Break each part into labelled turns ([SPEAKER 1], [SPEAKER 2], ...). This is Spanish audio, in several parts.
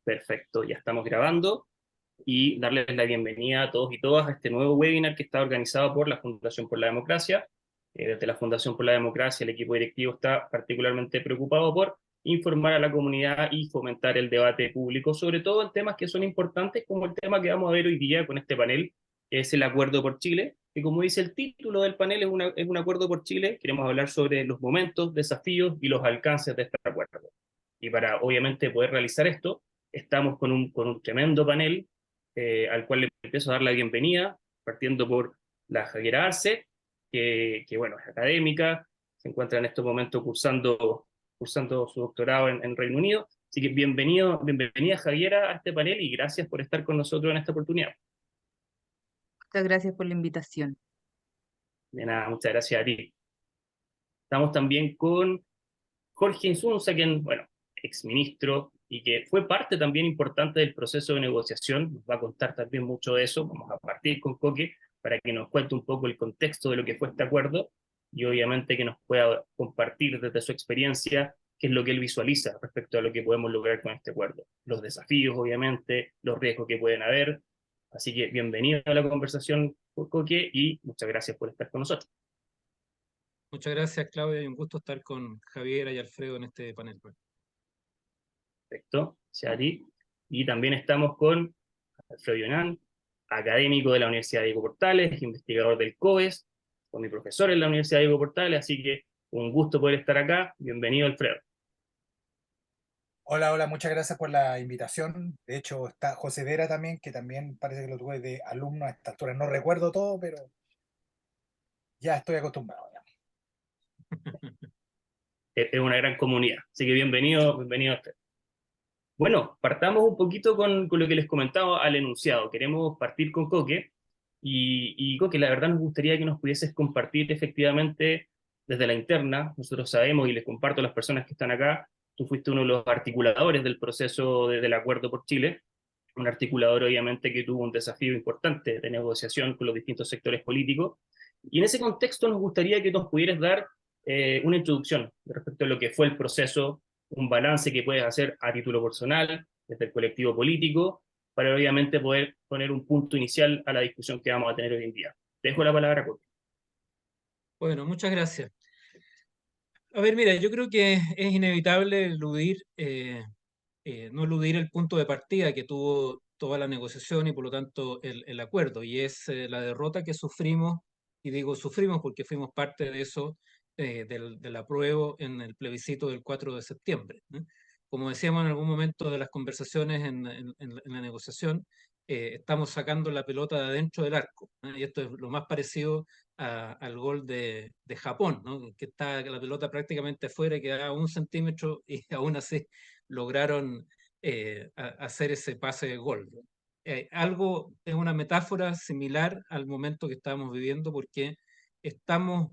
[SPEAKER 1] Perfecto, ya estamos grabando y darles la bienvenida a todos y todas a este nuevo webinar que está organizado por la Fundación por la Democracia. Desde la Fundación por la Democracia, el equipo directivo está particularmente preocupado por informar a la comunidad y fomentar el debate público, sobre todo en temas que son importantes, como el tema que vamos a ver hoy día con este panel, que es el Acuerdo por Chile, que como dice el título del panel, es un acuerdo por Chile. Queremos hablar sobre los momentos, desafíos y los alcances de este acuerdo. Y para, obviamente, poder realizar esto, estamos con un tremendo panel al cual le empiezo a dar la bienvenida, partiendo por la Javiera Arce, que bueno, es académica, se encuentra en estos momentos cursando su doctorado en Reino Unido. Así que bienvenida Javiera a este panel y gracias por estar con nosotros en esta oportunidad.
[SPEAKER 2] Muchas gracias por la invitación.
[SPEAKER 1] De nada, muchas gracias a ti. Estamos también con Jorge Insunza, quien, bueno, exministro y que fue parte también importante del proceso de negociación. Nos va a contar también mucho de eso. Vamos a partir con Coque para que nos cuente un poco el contexto de lo que fue este acuerdo y obviamente que nos pueda compartir desde su experiencia qué es lo que él visualiza respecto a lo que podemos lograr con este acuerdo. Los desafíos, obviamente, los riesgos que pueden haber. Así que bienvenido a la conversación, Coque, y muchas gracias por estar con nosotros.
[SPEAKER 3] Muchas gracias, Claudia, y un gusto estar con Javiera y Alfredo en este panel.
[SPEAKER 1] Perfecto, sea a ti. Y también estamos con Alfredo Yonán, académico de la Universidad Diego Portales, investigador del COES, con mi profesor en la Universidad Diego Portales, así que un gusto poder estar acá. Bienvenido, Alfredo.
[SPEAKER 4] Hola, hola, muchas gracias por la invitación. De hecho, está José Vera también, que también parece que lo tuve de alumno a esta altura. No recuerdo todo, pero ya estoy acostumbrado. Ya.
[SPEAKER 1] Es una gran comunidad, así que bienvenido a usted. Bueno, partamos un poquito con lo que les comentaba al enunciado. Queremos partir con Coque, y Coque, la verdad nos gustaría que nos pudieses compartir efectivamente desde la interna. Nosotros sabemos y les comparto a las personas que están acá, tú fuiste uno de los articuladores del proceso del Acuerdo por Chile, un articulador obviamente que tuvo un desafío importante de negociación con los distintos sectores políticos, y en ese contexto nos gustaría que nos pudieras dar una introducción respecto a lo que fue el proceso, un balance que puedes hacer a título personal, desde el colectivo político, para obviamente poder poner un punto inicial a la discusión que vamos a tener hoy en día. Te dejo la palabra, Coque.
[SPEAKER 3] Bueno, muchas gracias. A ver, mira, yo creo que es inevitable no eludir el punto de partida que tuvo toda la negociación y por lo tanto el acuerdo, y es la derrota que sufrimos, y digo sufrimos porque fuimos parte de eso, del apruebo en el plebiscito del 4 de septiembre. ¿No? Como decíamos en algún momento de las conversaciones en la negociación, estamos sacando la pelota de adentro del arco, ¿no? Y esto es lo más parecido al gol de Japón, ¿no? Que está la pelota prácticamente afuera, que da 1 centímetro y aún así lograron hacer ese pase de gol. Algo es una metáfora similar al momento que estamos viviendo porque estamos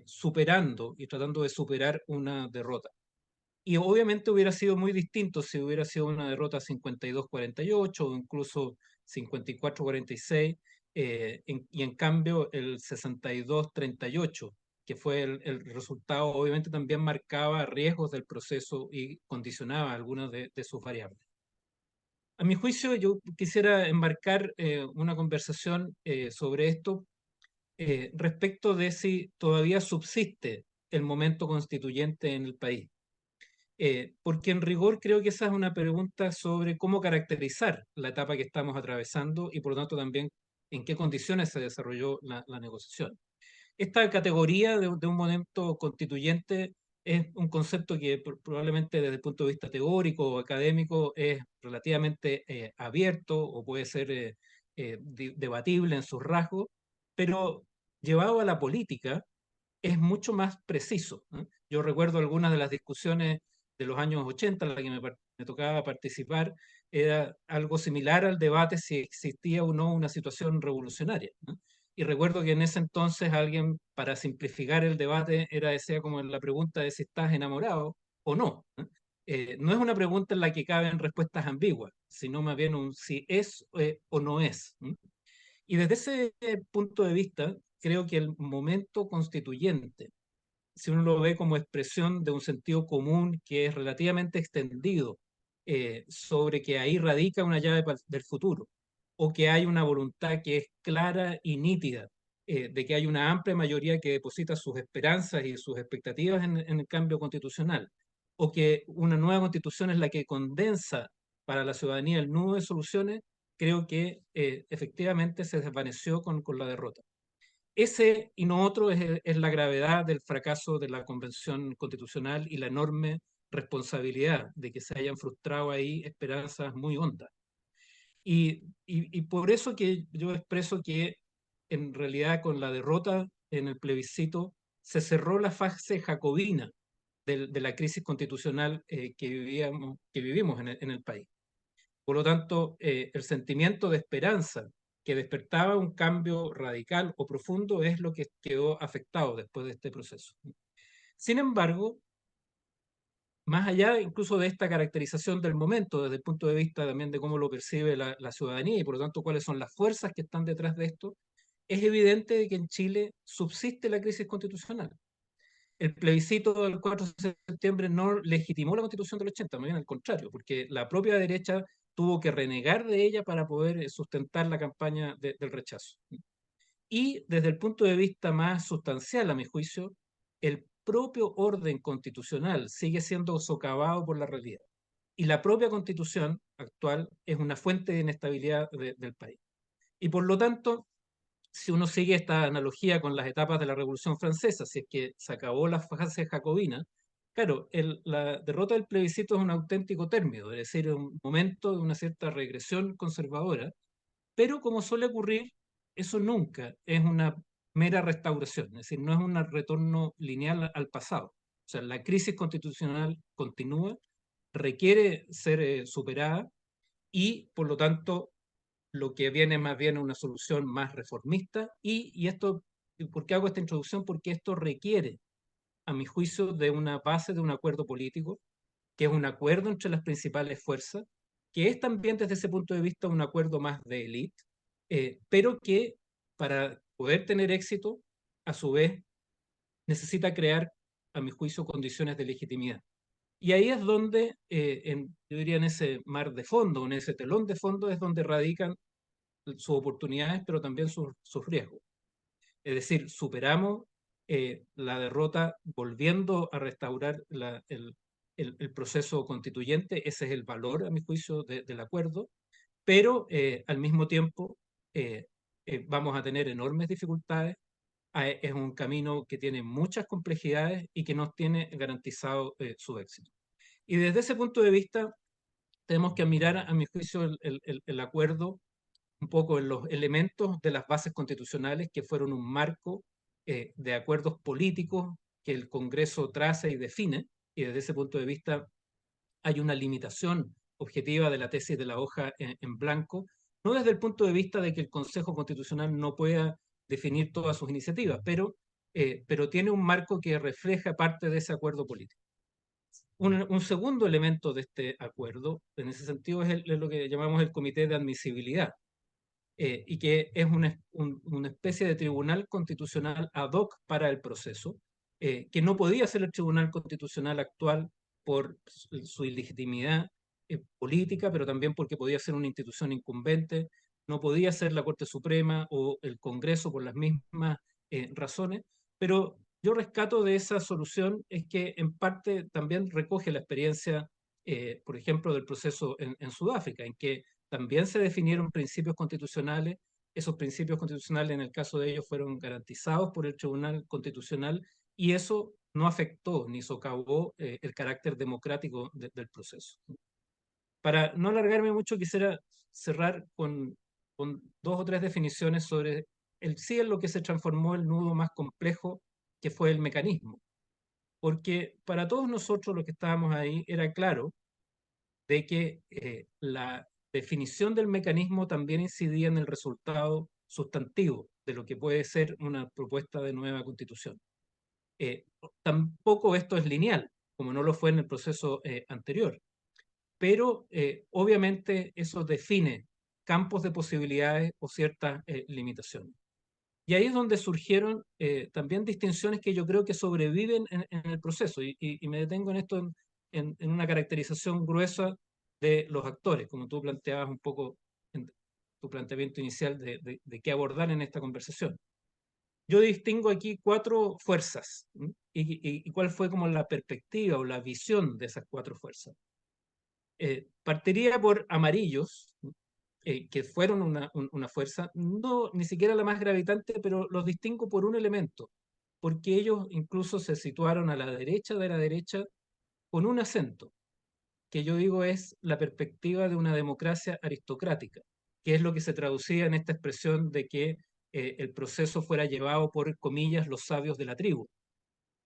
[SPEAKER 3] superando y tratando de superar una derrota. Y obviamente hubiera sido muy distinto si hubiera sido una derrota 52-48 o incluso 54-46, y en cambio el 62-38, que fue el resultado, obviamente también marcaba riesgos del proceso y condicionaba algunas de sus variables. A mi juicio, yo quisiera embarcar una conversación sobre esto respecto de si todavía subsiste el momento constituyente en el país. Porque en rigor creo que esa es una pregunta sobre cómo caracterizar la etapa que estamos atravesando y por lo tanto también en qué condiciones se desarrolló la negociación. Esta categoría de un momento constituyente es un concepto que probablemente desde el punto de vista teórico o académico es relativamente abierto o puede ser debatible en sus rasgos, pero llevado a la política es mucho más preciso, ¿no? Yo recuerdo algunas de las discusiones de los años 80 en las que me tocaba participar, era algo similar al debate si existía o no una situación revolucionaria, ¿no? Y recuerdo que en ese entonces alguien, para simplificar el debate, decía como la pregunta de si estás enamorado o no, ¿no? No es una pregunta en la que caben respuestas ambiguas, sino más bien un si es o no es, ¿no? Y desde ese punto de vista, creo que el momento constituyente, si uno lo ve como expresión de un sentido común que es relativamente extendido sobre que ahí radica una llave del futuro, o que hay una voluntad que es clara y nítida, de que hay una amplia mayoría que deposita sus esperanzas y sus expectativas en el cambio constitucional, o que una nueva constitución es la que condensa para la ciudadanía el nudo de soluciones, creo que efectivamente se desvaneció con la derrota. Ese y no otro es la gravedad del fracaso de la Convención Constitucional y la enorme responsabilidad de que se hayan frustrado ahí esperanzas muy hondas. Y por eso que yo expreso que en realidad con la derrota en el plebiscito se cerró la fase jacobina de la crisis constitucional que vivimos en el país. Por lo tanto, el sentimiento de esperanza que despertaba un cambio radical o profundo es lo que quedó afectado después de este proceso. Sin embargo, más allá incluso de esta caracterización del momento, desde el punto de vista también de cómo lo percibe la ciudadanía y por lo tanto cuáles son las fuerzas que están detrás de esto, es evidente de que en Chile subsiste la crisis constitucional. El plebiscito del 4 de septiembre no legitimó la Constitución del 80, más bien al contrario, porque la propia derecha tuvo que renegar de ella para poder sustentar la campaña del rechazo. Y desde el punto de vista más sustancial, a mi juicio, el propio orden constitucional sigue siendo socavado por la realidad. Y la propia Constitución actual es una fuente de inestabilidad del país. Y por lo tanto, si uno sigue esta analogía con las etapas de la Revolución Francesa, si es que se acabó la fase jacobina, claro, la derrota del plebiscito es un auténtico término, es decir, un momento de una cierta regresión conservadora, pero como suele ocurrir, eso nunca es una mera restauración, es decir, no es un retorno lineal al pasado. O sea, la crisis constitucional continúa, requiere ser superada y, por lo tanto, lo que viene más bien es una solución más reformista y esto, ¿por qué hago esta introducción? Porque esto requiere, a mi juicio, de una base de un acuerdo político, que es un acuerdo entre las principales fuerzas, que es también desde ese punto de vista un acuerdo más de élite, pero que para poder tener éxito, a su vez, necesita crear, a mi juicio, condiciones de legitimidad. Y ahí es donde, yo diría en ese mar de fondo, en ese telón de fondo, es donde radican sus oportunidades, pero también sus riesgos. Es decir, superamos la derrota volviendo a restaurar el proceso constituyente, ese es el valor, a mi juicio, del acuerdo, pero al mismo tiempo vamos a tener enormes dificultades, es un camino que tiene muchas complejidades y que no tiene garantizado su éxito. Y desde ese punto de vista, tenemos que mirar, a mi juicio, el acuerdo un poco en los elementos de las bases constitucionales que fueron un marco de acuerdos políticos que el Congreso traza y define, y desde ese punto de vista hay una limitación objetiva de la tesis de la hoja en blanco, no desde el punto de vista de que el Consejo Constitucional no pueda definir todas sus iniciativas, pero tiene un marco que refleja parte de ese acuerdo político. Un segundo elemento de este acuerdo, en ese sentido, es lo que llamamos el Comité de Admisibilidad, y que es una especie de tribunal constitucional ad hoc para el proceso, que no podía ser el tribunal constitucional actual por su ilegitimidad política, pero también porque podía ser una institución incumbente, no podía ser la Corte Suprema o el Congreso por las mismas razones, pero yo rescato de esa solución es que en parte también recoge la experiencia, por ejemplo, del proceso en Sudáfrica, en que también se definieron principios constitucionales. Esos principios constitucionales, en el caso de ellos, fueron garantizados por el Tribunal Constitucional y eso no afectó ni socavó el carácter democrático del proceso. Para no alargarme mucho, quisiera cerrar con dos o tres definiciones sobre sí en lo que se transformó el nudo más complejo, que fue el mecanismo. Porque para todos nosotros los que estábamos ahí era claro de que la definición del mecanismo también incidía en el resultado sustantivo de lo que puede ser una propuesta de nueva constitución. Tampoco esto es lineal, como no lo fue en el proceso anterior, pero obviamente eso define campos de posibilidades o ciertas limitaciones. Y ahí es donde surgieron también distinciones que yo creo que sobreviven en el proceso, y me detengo en esto en una caracterización gruesa de los actores, como tú planteabas un poco en tu planteamiento inicial de qué abordar en esta conversación. Yo distingo aquí cuatro fuerzas, ¿m? Y cuál fue como la perspectiva o la visión de esas cuatro fuerzas. Partiría por amarillos, que fueron una fuerza, no ni siquiera la más gravitante, pero los distingo por un elemento, porque ellos incluso se situaron a la derecha de la derecha con un acento, que yo digo es la perspectiva de una democracia aristocrática, que es lo que se traducía en esta expresión de que el proceso fuera llevado por, comillas, los sabios de la tribu.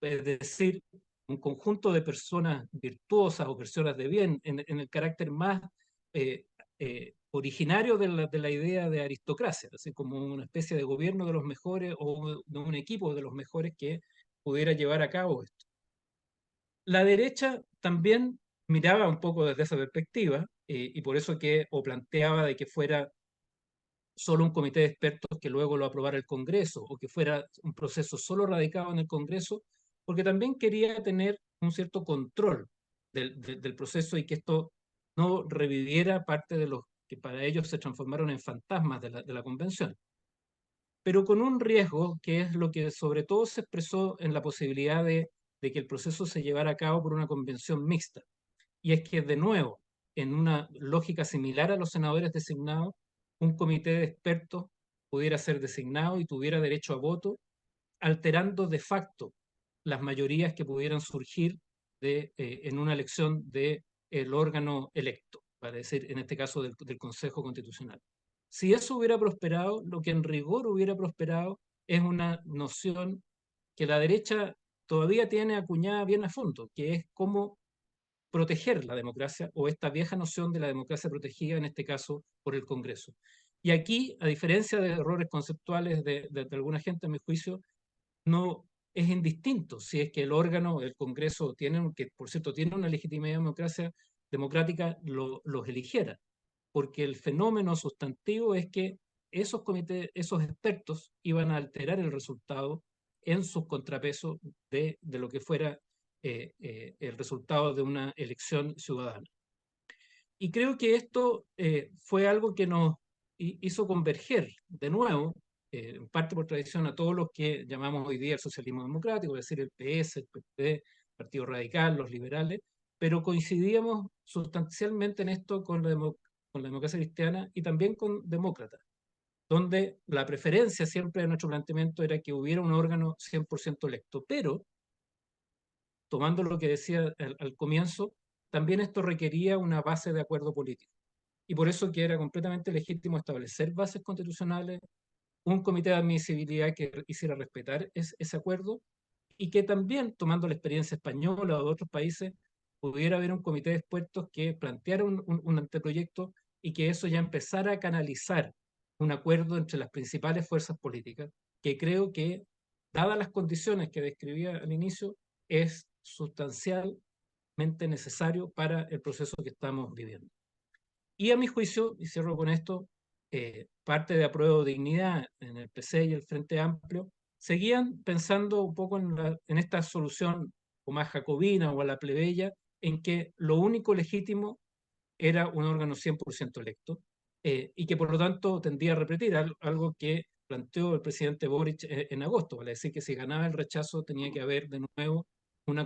[SPEAKER 3] Es decir, un conjunto de personas virtuosas o personas de bien, en el carácter más eh, originario de la idea de aristocracia, así como una especie de gobierno de los mejores o de un equipo de los mejores que pudiera llevar a cabo esto. La derecha también miraba un poco desde esa perspectiva, y por eso que o planteaba de que fuera solo un comité de expertos que luego lo aprobara el Congreso, o que fuera un proceso solo radicado en el Congreso, porque también quería tener un cierto control del proceso y que esto no reviviera parte de los que para ellos se transformaron en fantasmas de la convención. Pero con un riesgo que es lo que sobre todo se expresó en la posibilidad de que el proceso se llevara a cabo por una convención mixta. Y es que, de nuevo, en una lógica similar a los senadores designados, un comité de expertos pudiera ser designado y tuviera derecho a voto, alterando de facto las mayorías que pudieran surgir en una elección del órgano electo, para decir, en este caso, del Consejo Constitucional. Si eso hubiera prosperado, lo que en rigor hubiera prosperado es una noción que la derecha todavía tiene acuñada bien a fondo, que es cómo proteger la democracia o esta vieja noción de la democracia protegida, en este caso, por el Congreso. Y aquí, a diferencia de errores conceptuales de alguna gente, a mi juicio, no es indistinto si es que el órgano, el Congreso, que por cierto tiene una legitimidad democrática, los eligiera. Porque el fenómeno sustantivo es que esos comités, esos expertos iban a alterar el resultado en sus contrapesos de lo que fuera el resultado de una elección ciudadana. Y creo que esto fue algo que nos hizo converger de nuevo, en parte por tradición, a todos los que llamamos hoy día el socialismo democrático, es decir, el PS, el PP, el Partido Radical, los liberales, pero coincidíamos sustancialmente en esto con la democracia cristiana y también con demócratas, donde la preferencia siempre de nuestro planteamiento era que hubiera un órgano 100% electo, pero tomando lo que decía al comienzo, también esto requería una base de acuerdo político. Y por eso que era completamente legítimo establecer bases constitucionales, un comité de admisibilidad que hiciera respetar ese acuerdo, y que también, tomando la experiencia española o de otros países, pudiera haber un comité de expertos que planteara un anteproyecto y que eso ya empezara a canalizar un acuerdo entre las principales fuerzas políticas, que creo que, dadas las condiciones que describía al inicio, es sustancialmente necesario para el proceso que estamos viviendo. Y a mi juicio, y cierro con esto, parte de Apruebo Dignidad en el PC y el Frente Amplio seguían pensando un poco en esta solución o más jacobina o a la plebeya, en que lo único legítimo era un órgano 100% electo, y que por lo tanto tendía a repetir algo que planteó el presidente Boric en agosto, vale decir que si ganaba el rechazo tenía que haber de nuevo una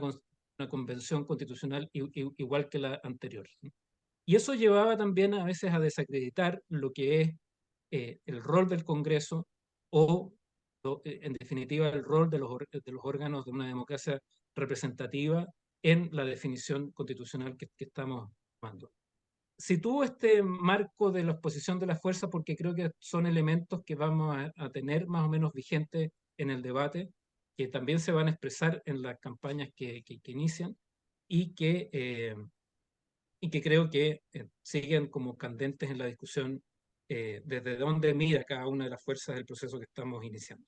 [SPEAKER 3] convención constitucional igual que la anterior. Y eso llevaba también a veces a desacreditar lo que es el rol del Congreso o, en definitiva, el rol de los órganos de una democracia representativa en la definición constitucional que estamos tomando. Sitúo este marco de la exposición de las fuerzas porque creo que son elementos que vamos a tener más o menos vigentes en el debate, que también se van a expresar en las campañas que inician y que creo que siguen como candentes en la discusión desde dónde mira cada una de las fuerzas del proceso que estamos iniciando.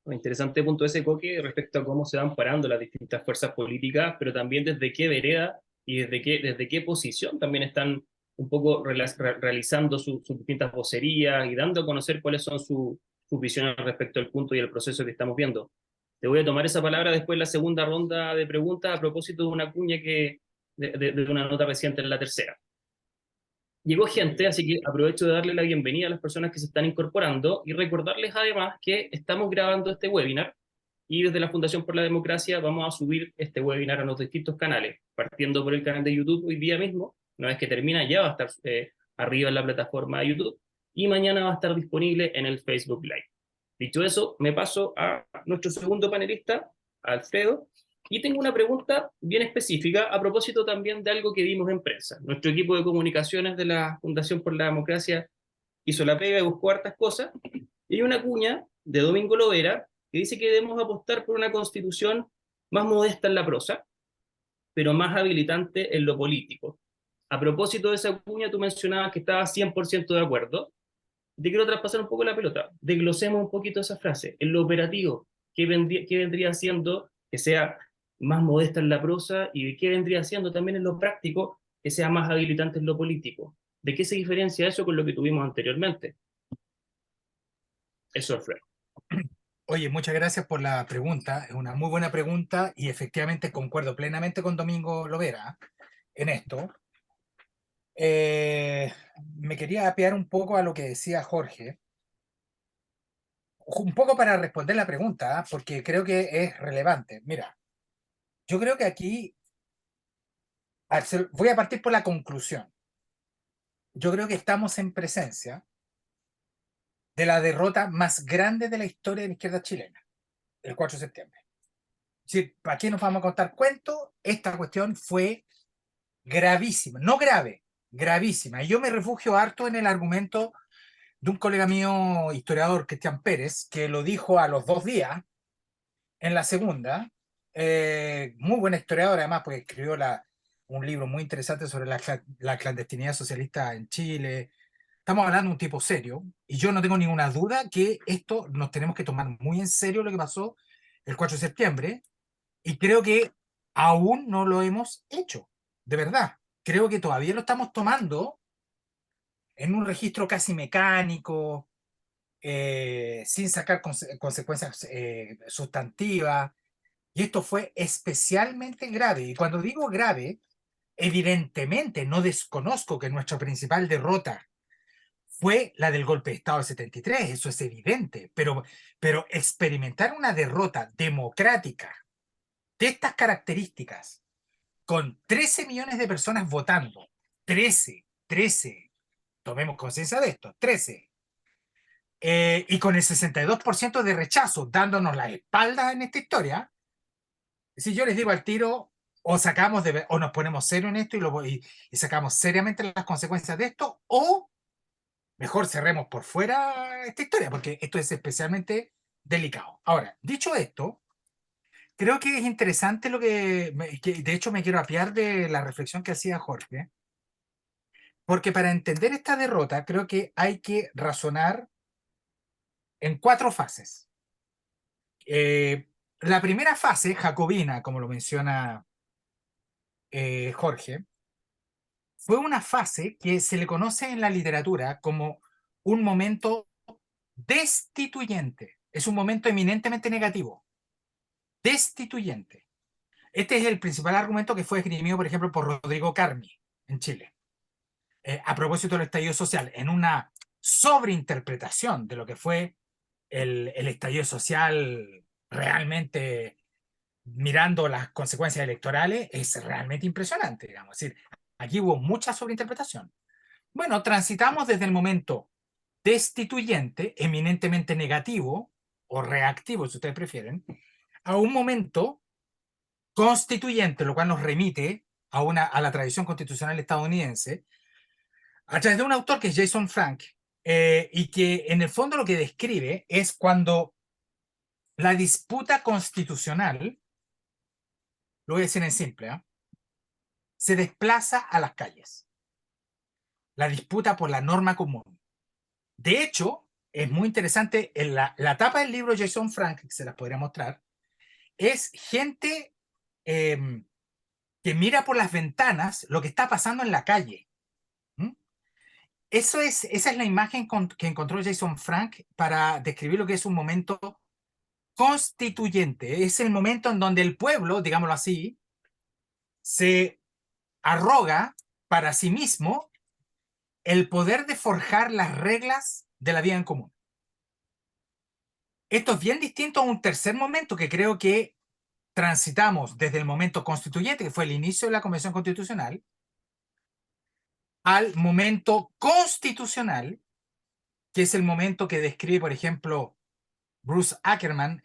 [SPEAKER 1] Un interesante punto ese, Coque, respecto a cómo se van parando las distintas fuerzas políticas, pero también desde qué vereda y desde qué posición también están un poco realizando sus distintas vocerías y dando a conocer cuáles son sus visiones respecto al punto y el proceso que estamos viendo. Te voy a tomar esa palabra después en la segunda ronda de preguntas a propósito de una cuña de una nota reciente en La Tercera. Llegó gente, así que aprovecho de darle la bienvenida a las personas que se están incorporando y recordarles además que estamos grabando este webinar y desde la Fundación por la Democracia vamos a subir este webinar a los distintos canales, partiendo por el canal de YouTube hoy día mismo. Una vez que termina ya va a estar arriba en la plataforma de YouTube y mañana va a estar disponible en el Facebook Live. Dicho eso, me paso a nuestro segundo panelista, Alfredo, y tengo una pregunta bien específica a propósito también de algo que vimos en prensa. Nuestro equipo de comunicaciones de la Fundación por la Democracia hizo la pega y buscó hartas cosas, y hay una cuña de Domingo Lovera que dice que debemos apostar por una constitución más modesta en la prosa, pero más habilitante en lo político. A propósito de esa cuña, tú mencionabas que estabas 100% de acuerdo. Te quiero traspasar un poco la pelota. Desglosemos un poquito esa frase. En lo operativo, qué vendría siendo que sea más modesta en la prosa y qué vendría siendo también en lo práctico que sea más habilitante en lo político? ¿De qué se diferencia eso con lo que tuvimos anteriormente? Eso, Alfredo.
[SPEAKER 4] Oye, muchas gracias por la pregunta. Es una muy buena pregunta y efectivamente concuerdo plenamente con Domingo Lovera en esto. Me quería apear un poco a lo que decía Jorge, un poco para responder la pregunta, porque creo que es relevante. Mira, yo creo que aquí voy a partir por la conclusión. Yo creo que estamos en presencia de la derrota más grande de la historia de la izquierda chilena, el 4 de septiembre. Si, ¿para qué nos vamos a contar cuentos? Esta cuestión fue gravísima, no grave, gravísima. Y yo me refugio harto en el argumento de un colega mío, historiador, Cristian Pérez, que lo dijo a los 2 días, en la segunda, muy buena historiadora además, porque escribió un libro muy interesante sobre la clandestinidad socialista en Chile. Estamos hablando de un tipo serio, y yo no tengo ninguna duda que esto nos tenemos que tomar muy en serio lo que pasó el 4 de septiembre, y creo que aún no lo hemos hecho, de verdad. Creo que todavía lo estamos tomando en un registro casi mecánico, sin sacar consecuencias sustantivas, y esto fue especialmente grave. Y cuando digo grave, evidentemente no desconozco que nuestra principal derrota fue la del golpe de Estado del 73, eso es evidente, pero experimentar una derrota democrática de estas características, con 13 millones de personas votando, 13, tomemos conciencia de esto, 13, y con el 62% de rechazo dándonos la espalda en esta historia, si yo les digo al tiro, o nos ponemos serio en esto y sacamos seriamente las consecuencias de esto, o mejor cerremos por fuera esta historia, porque esto es especialmente delicado. Ahora, dicho esto, creo que es interesante que de hecho me quiero apiar de la reflexión que hacía Jorge, porque para entender esta derrota creo que hay que razonar en 4 fases. La primera fase, jacobina, como lo menciona Jorge, fue una fase que se le conoce en la literatura como un momento destituyente. Es un momento eminentemente negativo. Destituyente. Este es el principal argumento que fue esgrimido, por ejemplo, por Rodrigo Carmi en Chile. A propósito del estallido social, en una sobreinterpretación de lo que fue el estallido social realmente mirando las consecuencias electorales, es realmente impresionante, digamos. Es decir, aquí hubo mucha sobreinterpretación. Bueno, transitamos desde el momento destituyente, eminentemente negativo o reactivo, si ustedes prefieren, a un momento constituyente, lo cual nos remite a la tradición constitucional estadounidense, a través de un autor que es Jason Frank, y que en el fondo lo que describe es cuando la disputa constitucional, lo voy a decir en simple, se desplaza a las calles. La disputa por la norma común. De hecho, es muy interesante, en la tapa del libro Jason Frank, que se las podría mostrar, es gente que mira por las ventanas lo que está pasando en la calle. Esa es la imagen que encontró Jason Frank para describir lo que es un momento constituyente. Es el momento en donde el pueblo, digámoslo así, se arroga para sí mismo el poder de forjar las reglas de la vida en común. Esto es bien distinto a un tercer momento que creo que transitamos desde el momento constituyente, que fue el inicio de la Convención Constitucional, al momento constitucional, que es el momento que describe, por ejemplo, Bruce Ackerman,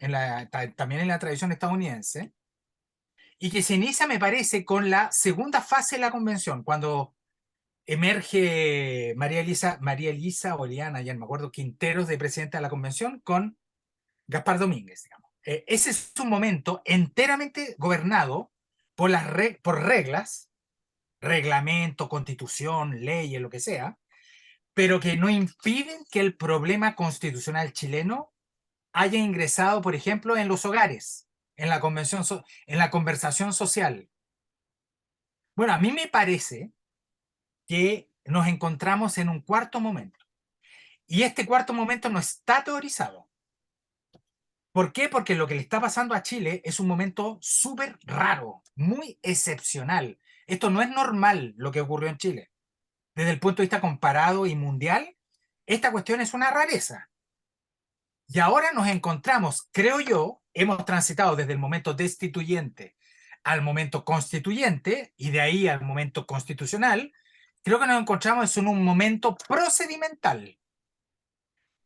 [SPEAKER 4] también en la tradición estadounidense, y que se inicia, me parece, con la segunda fase de la convención, cuando emerge María Elisa Oliana, ya no me acuerdo, Quinteros de presidenta de la convención, con Gaspar Domínguez, digamos. Ese es un momento enteramente gobernado por por reglas, reglamento, constitución, leyes, lo que sea, pero que no impiden que el problema constitucional chileno haya ingresado, por ejemplo, en los hogares, en la en la conversación social. Bueno, a mí me parece que nos encontramos en un cuarto momento. Y este cuarto momento no está teorizado. ¿Por qué? Porque lo que le está pasando a Chile es un momento súper raro, muy excepcional. Esto no es normal lo que ocurrió en Chile. Desde el punto de vista comparado y mundial, esta cuestión es una rareza. Y ahora nos encontramos, creo yo, hemos transitado desde el momento destituyente al momento constituyente y de ahí al momento constitucional. Creo que nos encontramos en un momento procedimental,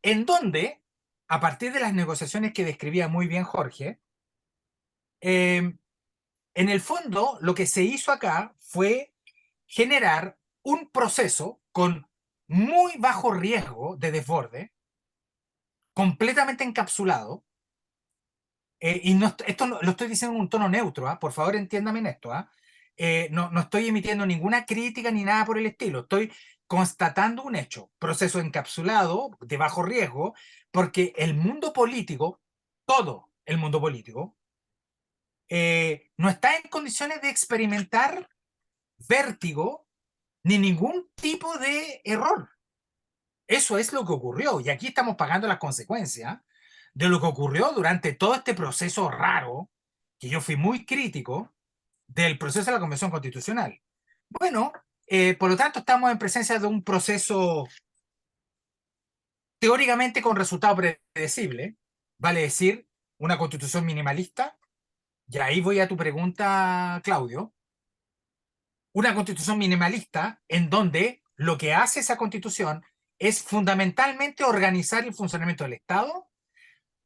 [SPEAKER 4] en donde, a partir de las negociaciones que describía muy bien Jorge, en el fondo lo que se hizo acá fue generar un proceso con muy bajo riesgo de desborde, completamente encapsulado, y no, esto lo estoy diciendo en un tono neutro, por favor entiéndame en esto. No estoy emitiendo ninguna crítica ni nada por el estilo, estoy constatando un hecho, proceso encapsulado, de bajo riesgo, porque el mundo político, todo el mundo político, no está en condiciones de experimentar vértigo ni ningún tipo de error. Eso es lo que ocurrió y aquí estamos pagando las consecuencias de lo que ocurrió durante todo este proceso raro, que yo fui muy crítico, del proceso de la Convención Constitucional. Bueno, por lo tanto estamos en presencia de un proceso teóricamente con resultado predecible, vale decir, una constitución minimalista, y ahí voy a tu pregunta, Claudio, una constitución minimalista en donde lo que hace esa constitución es fundamentalmente organizar el funcionamiento del Estado.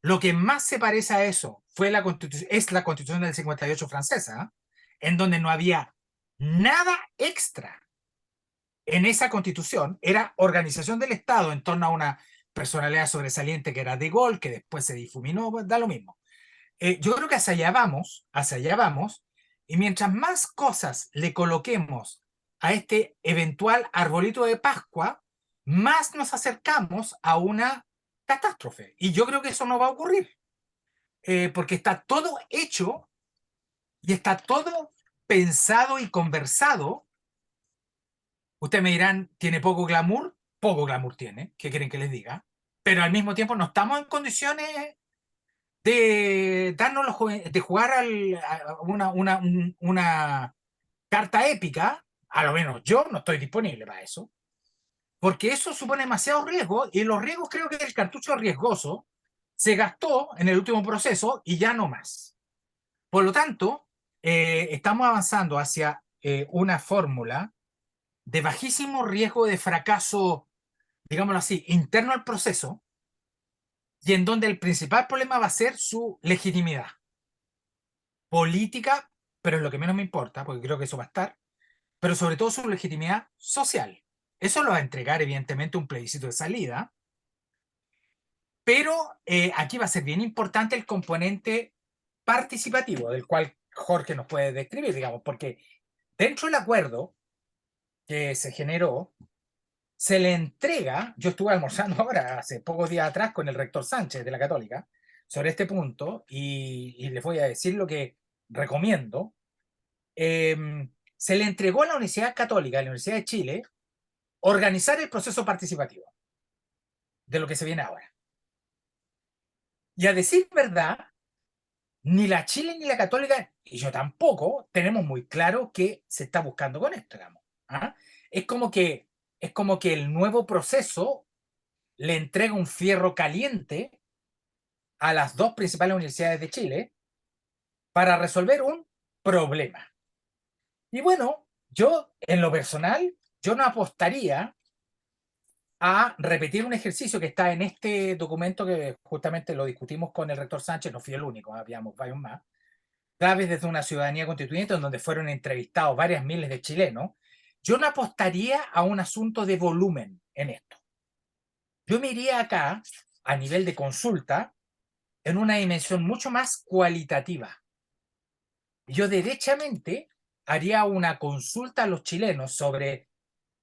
[SPEAKER 4] Lo que más se parece a eso es la constitución del 58 francesa, en donde no había nada extra en esa constitución. Era organización del Estado en torno a una personalidad sobresaliente que era De Gaulle, que después se difuminó, da lo mismo. Yo creo que hacia allá vamos, y mientras más cosas le coloquemos a este eventual arbolito de Pascua, más nos acercamos a una catástrofe. Y yo creo que eso no va a ocurrir, porque está todo hecho y está todo pensado y conversado. Ustedes me dirán, ¿tiene poco glamour? Poco glamour tiene, ¿qué quieren que les diga? Pero al mismo tiempo no estamos en condiciones de darnos de jugar a una carta épica. A lo menos yo no estoy disponible para eso, porque eso supone demasiado riesgo, y los riesgos, creo que el cartucho riesgoso se gastó en el último proceso y ya no más. Por lo tanto, estamos avanzando hacia una fórmula de bajísimo riesgo de fracaso, digámoslo así, interno al proceso, y en donde el principal problema va a ser su legitimidad política, pero es lo que menos me importa, porque creo que eso va a estar, pero sobre todo su legitimidad social. Eso lo va a entregar, evidentemente, un plebiscito de salida, pero aquí va a ser bien importante el componente participativo, del cual Jorge nos puede describir, digamos, porque dentro del acuerdo que se generó, se le entrega, yo estuve almorzando ahora, hace pocos días atrás, con el rector Sánchez de la Católica, sobre este punto, y les voy a decir lo que recomiendo. Se le entregó a la Universidad Católica, a la Universidad de Chile, organizar el proceso participativo de lo que se viene ahora. Y a decir verdad, ni la Chile ni la Católica, y yo tampoco, tenemos muy claro qué se está buscando con esto, digamos. ¿Ah? Es como que el nuevo proceso le entrega un fierro caliente a las dos principales universidades de Chile para resolver un problema. Y bueno, yo en lo personal, yo no apostaría a repetir un ejercicio que está en este documento que justamente lo discutimos con el rector Sánchez, no fui el único, habíamos varios más, claves desde una ciudadanía constituyente, en donde fueron entrevistados varias miles de chilenos. Yo no apostaría a un asunto de volumen en esto. Yo me iría acá, a nivel de consulta, en una dimensión mucho más cualitativa. Yo derechamente haría una consulta a los chilenos sobre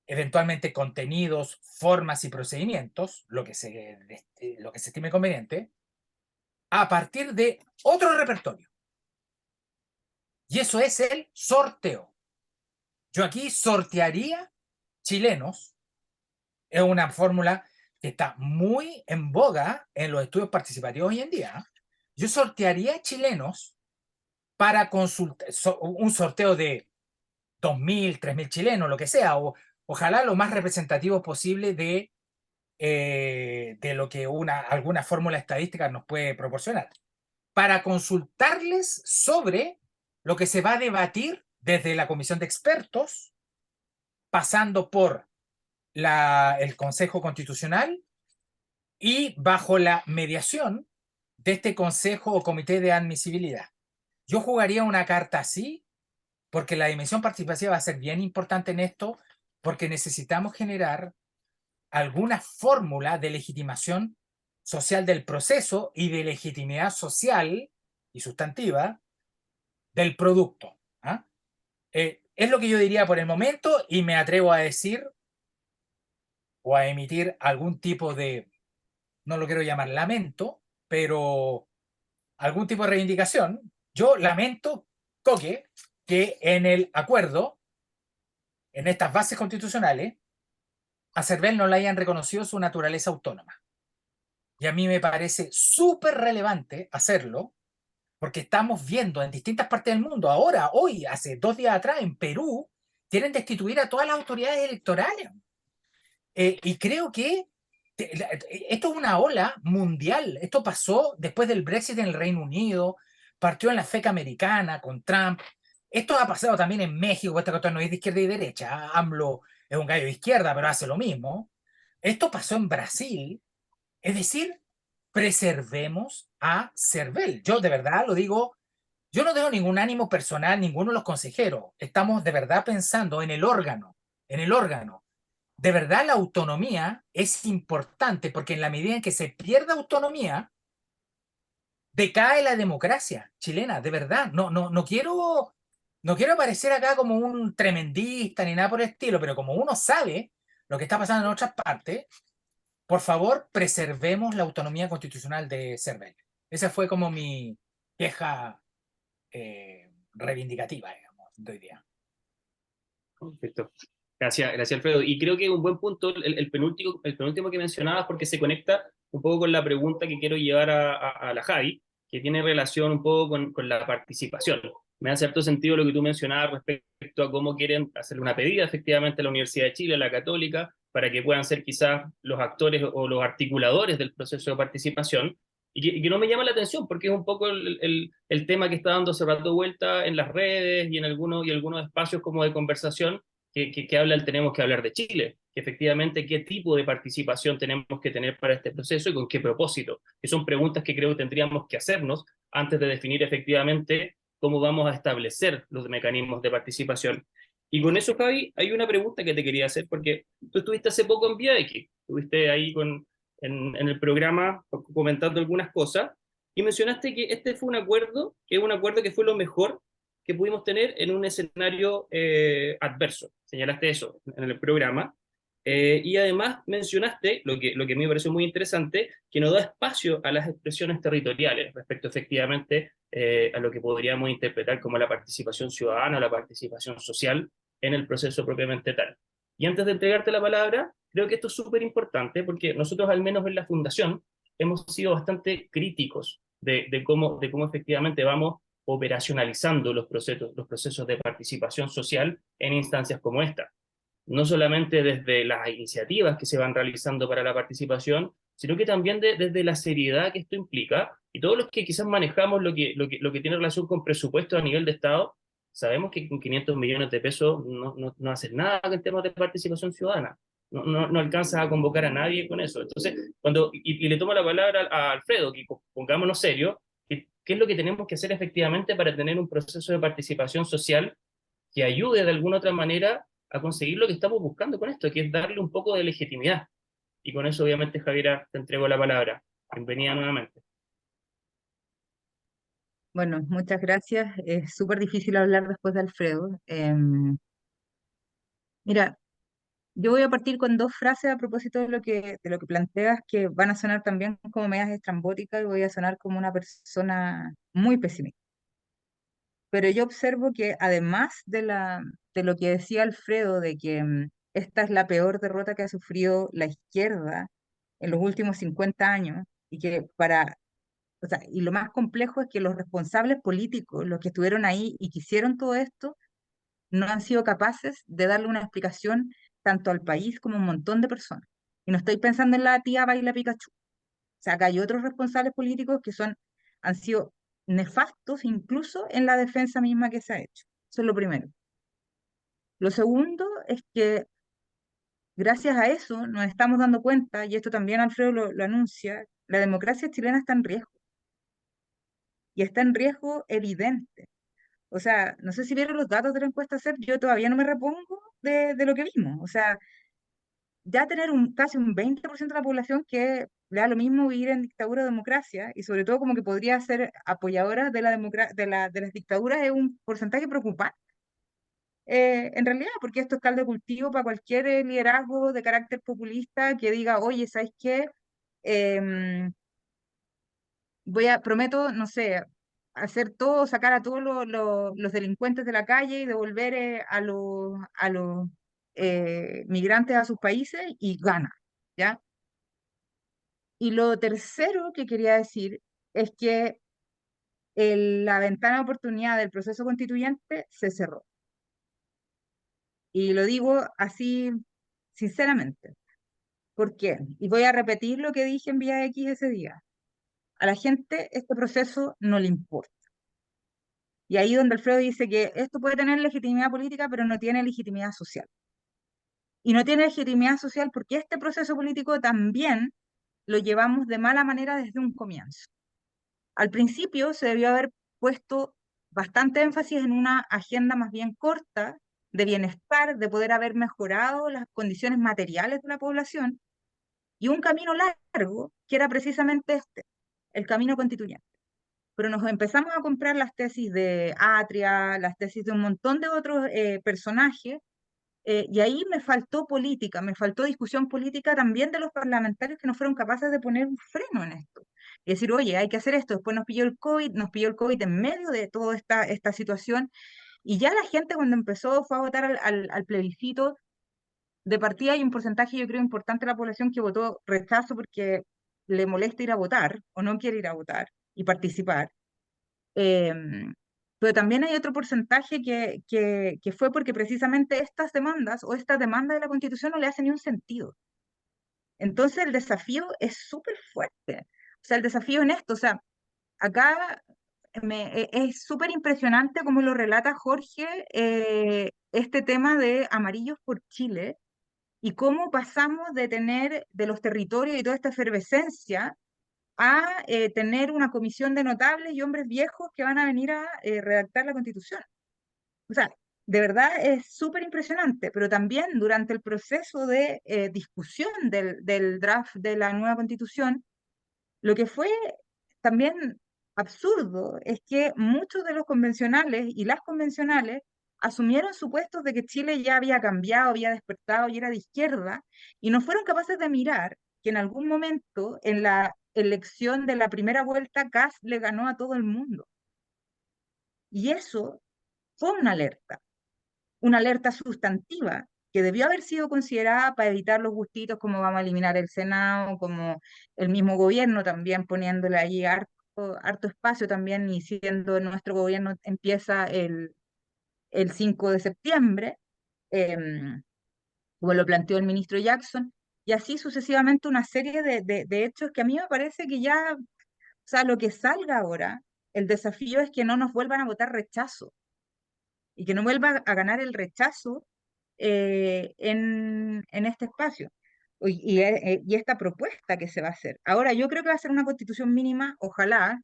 [SPEAKER 4] eventualmente contenidos, formas y procedimientos, lo que se estime conveniente, a partir de otro repertorio. Y eso es el sorteo. Yo aquí sortearía chilenos. Es una fórmula que está muy en boga en los estudios participativos hoy en día. Yo sortearía chilenos para consultar, un sorteo de 2.000, 3.000 chilenos, lo que sea, o ojalá lo más representativo posible de lo que alguna fórmula estadística nos puede proporcionar, para consultarles sobre lo que se va a debatir desde la comisión de expertos, pasando por el Consejo Constitucional y bajo la mediación de este Consejo o Comité de Admisibilidad. Yo jugaría una carta así, porque la dimensión participativa va a ser bien importante en esto, porque necesitamos generar alguna fórmula de legitimación social del proceso y de legitimidad social y sustantiva del producto. ¿Ah? Es lo que yo diría por el momento, y me atrevo a decir o a emitir algún tipo de, no lo quiero llamar lamento, pero algún tipo de reivindicación. Yo lamento, Coque, que en el acuerdo, en estas bases constitucionales, a CERVEL no le hayan reconocido su naturaleza autónoma. Y a mí me parece súper relevante hacerlo, porque estamos viendo en distintas partes del mundo, ahora, hoy, hace 2 días atrás, en Perú, quieren destituir a todas las autoridades electorales. Y creo que esto es una ola mundial. Esto pasó después del Brexit en el Reino Unido, partió en la FEC americana con Trump. Esto ha pasado también en México, esta cosa no es de izquierda y derecha. AMLO es un gallo de izquierda, pero hace lo mismo. Esto pasó en Brasil. Es decir, preservemos a CERVEL. Yo de verdad lo digo, yo no tengo ningún ánimo personal, ninguno de los consejeros. Estamos de verdad pensando en el órgano, en el órgano. De verdad la autonomía es importante, porque en la medida en que se pierda autonomía, decae la democracia chilena, de verdad. No quiero aparecer acá como un tremendista ni nada por el estilo, pero como uno sabe lo que está pasando en otras partes, por favor, preservemos la autonomía constitucional de CERVEL. Esa fue como mi queja reivindicativa, digamos, de hoy día.
[SPEAKER 1] Perfecto. Gracias, Alfredo. Y creo que es un buen punto el penúltimo que mencionabas, porque se conecta un poco con la pregunta que quiero llevar a la Javi, que tiene relación un poco con la participación. Me da cierto sentido lo que tú mencionabas respecto a cómo quieren hacerle una pedida efectivamente a la Universidad de Chile, a la Católica, para que puedan ser quizás los actores o los articuladores del proceso de participación. Y que no me llama la atención, porque es un poco el tema que está dando hace rato vuelta en las redes y en algunos espacios como de conversación que hablan, tenemos que hablar de Chile, que efectivamente qué tipo de participación tenemos que tener para este proceso y con qué propósito, que son preguntas que creo que tendríamos que hacernos antes de definir efectivamente cómo vamos a establecer los mecanismos de participación. Y con eso, Javi, hay una pregunta que te quería hacer, porque tú estuviste hace poco en Vía X, estuviste ahí en el programa comentando algunas cosas, y mencionaste que este fue un acuerdo, que es un acuerdo que fue lo mejor que pudimos tener en un escenario adverso. Señalaste eso en el programa. Y además mencionaste, lo que a mí me pareció muy interesante, que no da espacio a las expresiones territoriales respecto efectivamente a lo que podríamos interpretar como la participación ciudadana, la participación social en el proceso propiamente tal. Y antes de entregarte la palabra, creo que esto es súper importante porque nosotros, al menos en la Fundación, hemos sido bastante críticos de cómo efectivamente vamos operacionalizando los procesos de participación social en instancias como esta. No solamente desde las iniciativas que se van realizando para la participación, sino que también desde la seriedad que esto implica. Y todos los que quizás manejamos lo que tiene relación con presupuesto a nivel de Estado, sabemos que con 500 millones de pesos no haces nada en temas de participación ciudadana. No alcanzas a convocar a nadie con eso. Entonces, y le tomo la palabra a Alfredo, que pongámonos serio, ¿qué es lo que tenemos que hacer efectivamente para tener un proceso de participación social que ayude de alguna otra manera a conseguir lo que estamos buscando con esto, que es darle un poco de legitimidad? Y con eso, obviamente, Javiera, te entrego la palabra. Bienvenida nuevamente.
[SPEAKER 2] Bueno, muchas gracias. Es súper difícil hablar después de Alfredo. Mira, yo voy a partir con dos frases a propósito de lo que planteas, que van a sonar también como medias estrambóticas y voy a sonar como una persona muy pesimista. Pero yo observo que además de lo que decía Alfredo, de que esta es la peor derrota que ha sufrido la izquierda en los últimos 50 años, y que o sea, y lo más complejo es que los responsables políticos, los que estuvieron ahí y que hicieron todo esto, no han sido capaces de darle una explicación tanto al país como a un montón de personas. Y no estoy pensando en la tía Baila Pikachu. O sea, acá hay otros responsables políticos que han sido nefastos incluso en la defensa misma que se ha hecho. Eso es lo primero. Lo segundo es que gracias a eso nos estamos dando cuenta, y esto también Alfredo lo anuncia, la democracia chilena está en riesgo, y está en riesgo evidente. O sea, no sé si vieron los datos de la encuesta CEP, yo todavía no me repongo de lo que vimos. O sea, ya tener casi un 20% de la población que le da lo mismo vivir en dictadura o democracia, y sobre todo como que podría ser apoyadora de de las dictaduras, es un porcentaje preocupante. En realidad, porque esto es caldo de cultivo para cualquier liderazgo de carácter populista que diga, oye, ¿sabes qué? Em, prometo, no sé, hacer todo, sacar a todos los delincuentes de la calle y devolver a los migrantes a sus países, y gana, ¿ya? Y lo tercero que quería decir es que la ventana de oportunidad del proceso constituyente se cerró. Y lo digo así sinceramente. ¿Por qué? Y voy a repetir lo que dije en Vía X ese día. A la gente este proceso no le importa. Y ahí donde Alfredo dice que esto puede tener legitimidad política, pero no tiene legitimidad social. Y no tiene legitimidad social porque este proceso político también lo llevamos de mala manera desde un comienzo. Al principio se debió haber puesto bastante énfasis en una agenda más bien corta de bienestar, de poder haber mejorado las condiciones materiales de la población, y un camino largo que era precisamente este, el camino constituyente. Pero nos empezamos a comprar las tesis de Atria, las tesis de un montón de otros personajes, y ahí me faltó política, me faltó discusión política también de los parlamentarios que no fueron capaces de poner un freno en esto. Y decir, oye, hay que hacer esto. Después nos pilló el COVID en medio de toda esta situación, y ya la gente cuando empezó fue a votar al plebiscito, de partida hay un porcentaje, yo creo, importante de la población que votó rechazo porque le molesta ir a votar o no quiere ir a votar y participar. Pero también hay otro porcentaje que fue porque precisamente estas demandas o esta demanda de la Constitución no le hace ni un sentido. Entonces el desafío es súper fuerte. O sea, el desafío en esto, o sea, acá es súper impresionante cómo lo relata Jorge, este tema de Amarillos por Chile, y cómo pasamos de tener de los territorios y toda esta efervescencia a tener una comisión de notables y hombres viejos que van a venir a redactar la Constitución. O sea, de verdad es súper impresionante, pero también durante el proceso de discusión del draft de la nueva Constitución, lo que fue también absurdo es que muchos de los convencionales y las convencionales asumieron supuestos de que Chile ya había cambiado, había despertado y era de izquierda, y no fueron capaces de mirar que en algún momento en la elección de la primera vuelta Kast le ganó a todo el mundo. Y eso fue una alerta sustantiva que debió haber sido considerada para evitar los gustitos como vamos a eliminar el Senado, como el mismo gobierno también poniéndole ahí harto espacio también, y siendo nuestro gobierno empieza el 5 de septiembre, como lo planteó el ministro Jackson, y así sucesivamente una serie de hechos que a mí me parece que ya, o sea, lo que salga ahora, el desafío es que no nos vuelvan a votar rechazo y que no vuelva a ganar el rechazo en este espacio. Y esta propuesta que se va a hacer. Ahora, yo creo que va a ser una constitución mínima, ojalá,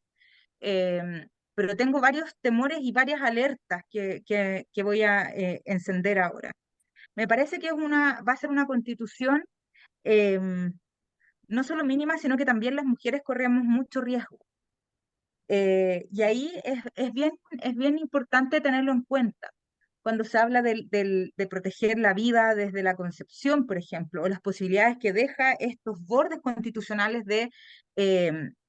[SPEAKER 2] pero tengo varios temores y varias alertas que voy a encender ahora. Me parece que va a ser una constitución no solo mínima, sino que también las mujeres corremos mucho riesgo. Y ahí es bien importante tenerlo en cuenta cuando se habla de proteger la vida desde la concepción, por ejemplo, o las posibilidades que deja estos bordes constitucionales de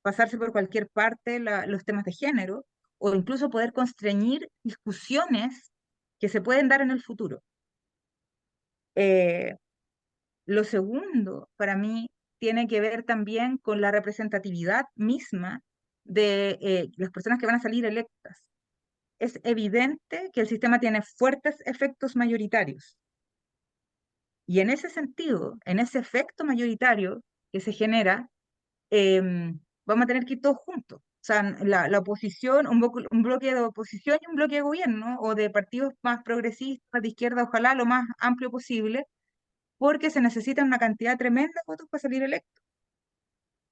[SPEAKER 2] pasarse por cualquier parte los temas de género, o incluso poder constreñir discusiones que se pueden dar en el futuro. Eh, lo segundo, para mí, tiene que ver también con la representatividad misma de las personas que van a salir electas. Es evidente que el sistema tiene fuertes efectos mayoritarios. Y en ese sentido, en ese efecto mayoritario que se genera, vamos a tener que ir todos juntos. O sea, la oposición, un bloque de oposición y un bloque de gobierno, o de partidos más progresistas, de izquierda, ojalá lo más amplio posible, porque se necesita una cantidad tremenda de votos para salir electos.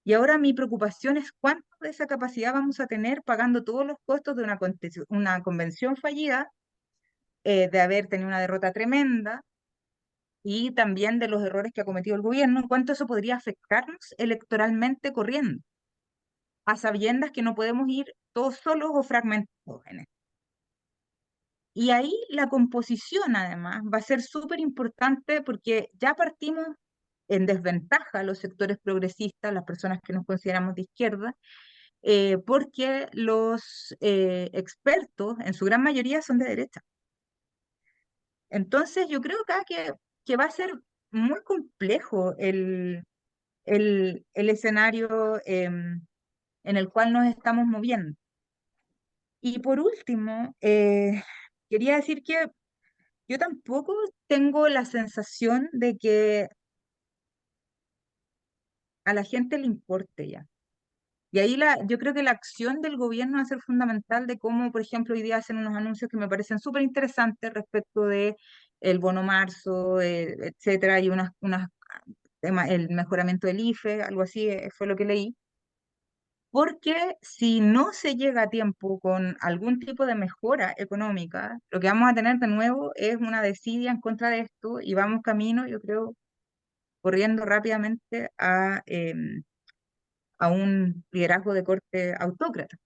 [SPEAKER 2] Y ahora mi preocupación es cuánto de esa capacidad vamos a tener pagando todos los costos de una convención fallida, de haber tenido una derrota tremenda, y también de los errores que ha cometido el gobierno, cuánto eso podría afectarnos electoralmente corriendo, a sabiendas que no podemos ir todos solos o fragmentados en esto. Y ahí la composición, además, va a ser súper importante, porque ya partimos en desventaja los sectores progresistas, las personas que nos consideramos de izquierda, porque los expertos, en su gran mayoría, son de derecha. Entonces, yo creo acá que va a ser muy complejo el escenario en el cual nos estamos moviendo. Y por último, quería decir que yo tampoco tengo la sensación de que a la gente le importe ya. Y ahí yo creo que la acción del gobierno va a ser fundamental, de cómo, por ejemplo, hoy día hacen unos anuncios que me parecen súper interesantes respecto de el bono marzo, etcétera, y el mejoramiento del IFE, algo así fue lo que leí. Porque si no se llega a tiempo con algún tipo de mejora económica, lo que vamos a tener de nuevo es una desidia en contra de esto, y vamos camino, yo creo, corriendo rápidamente a un liderazgo de corte autócrata.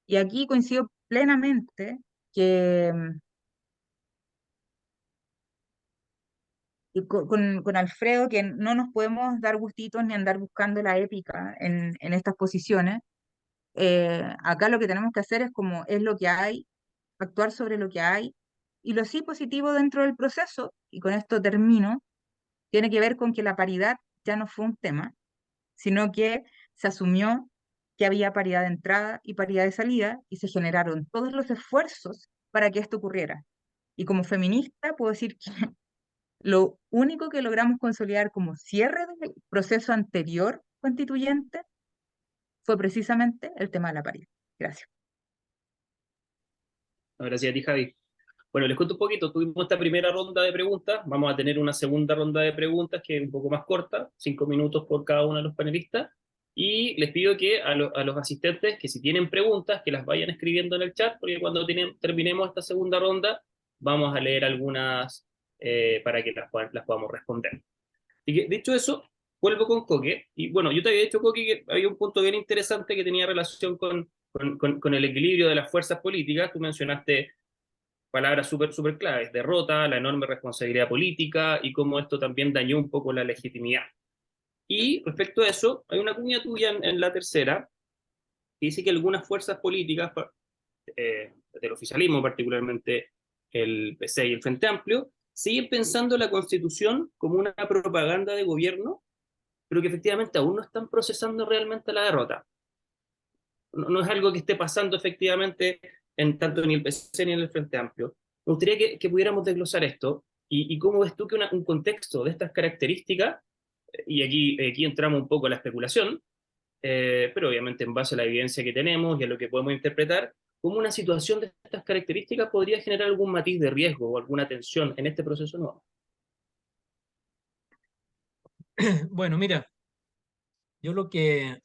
[SPEAKER 2] Y aquí coincido plenamente que y con Alfredo, que no nos podemos dar gustitos ni andar buscando la épica en estas posiciones. Acá lo que tenemos que hacer es lo que hay, actuar sobre lo que hay, y lo sí positivo dentro del proceso, y con esto termino, tiene que ver con que la paridad ya no fue un tema, sino que se asumió que había paridad de entrada y paridad de salida, y se generaron todos los esfuerzos para que esto ocurriera. Y como feminista puedo decir que lo único que logramos consolidar como cierre del proceso anterior constituyente fue precisamente el tema de la paridad. Gracias.
[SPEAKER 1] Gracias a ti, Javi. Bueno, les cuento un poquito. Tuvimos esta primera ronda de preguntas. Vamos a tener una segunda ronda de preguntas que es un poco más corta, 5 minutos por cada uno de los panelistas. Y les pido que a los asistentes, que si tienen preguntas, que las vayan escribiendo en el chat, porque cuando terminemos esta segunda ronda, vamos a leer algunas para que las podamos responder. Y que, dicho eso, vuelvo con Coque. Y bueno, yo te había dicho, Coque, que había un punto bien interesante que tenía relación con el equilibrio de las fuerzas políticas. Tú mencionaste palabras súper claves: derrota, la enorme responsabilidad política y cómo esto también dañó un poco la legitimidad. Y respecto a eso, hay una cuña tuya en la tercera que dice que algunas fuerzas políticas del oficialismo, particularmente el PC y el Frente Amplio, siguen pensando la Constitución como una propaganda de gobierno, pero que efectivamente aún no están procesando realmente la derrota. no es algo que esté pasando efectivamente tanto en el PC ni en el Frente Amplio. Me gustaría que pudiéramos desglosar esto y cómo ves tú que un contexto de estas características, y aquí entramos un poco a la especulación, pero obviamente en base a la evidencia que tenemos y a lo que podemos interpretar, cómo una situación de estas características podría generar algún matiz de riesgo o alguna tensión en este proceso nuevo.
[SPEAKER 3] Bueno, mira, yo lo que,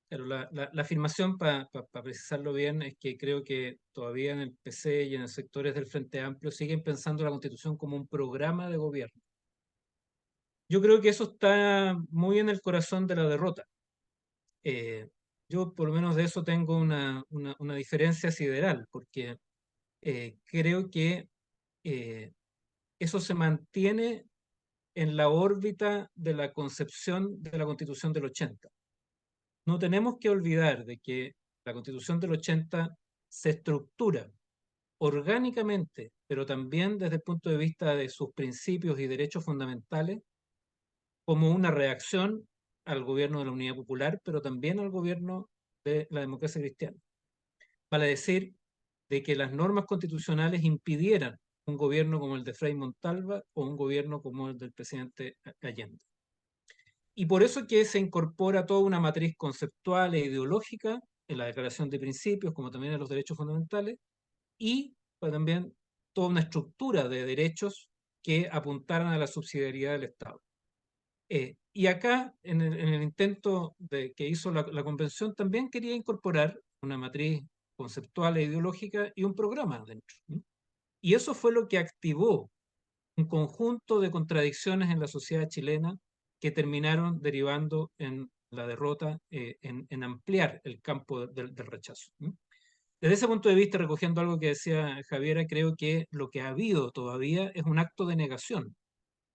[SPEAKER 3] claro, la afirmación, para precisarlo bien, es que creo que todavía en el PC y en los sectores del Frente Amplio siguen pensando la Constitución como un programa de gobierno. Yo creo que eso está muy en el corazón de la derrota. Eh, yo por lo menos de eso tengo una diferencia sideral, porque creo que eh, eso se mantiene en la órbita de la concepción de la Constitución del 80. No tenemos que olvidar de que la Constitución del 80 se estructura orgánicamente, pero también desde el punto de vista de sus principios y derechos fundamentales, como una reacción al gobierno de la Unidad Popular, pero también al gobierno de la democracia cristiana. Vale decir, de que las normas constitucionales impidieran un gobierno como el de Frei Montalva o un gobierno como el del presidente Allende. Y por eso que se incorpora toda una matriz conceptual e ideológica en la Declaración de Principios, como también en los derechos fundamentales, y pues, también toda una estructura de derechos que apuntaran a la subsidiariedad del Estado. Y acá, en el intento que hizo la convención, también quería incorporar una matriz conceptual e ideológica y un programa dentro. Y eso fue lo que activó un conjunto de contradicciones en la sociedad chilena que terminaron derivando en la derrota, en ampliar el campo del rechazo. Desde ese punto de vista, recogiendo algo que decía Javiera, creo que lo que ha habido todavía es un acto de negación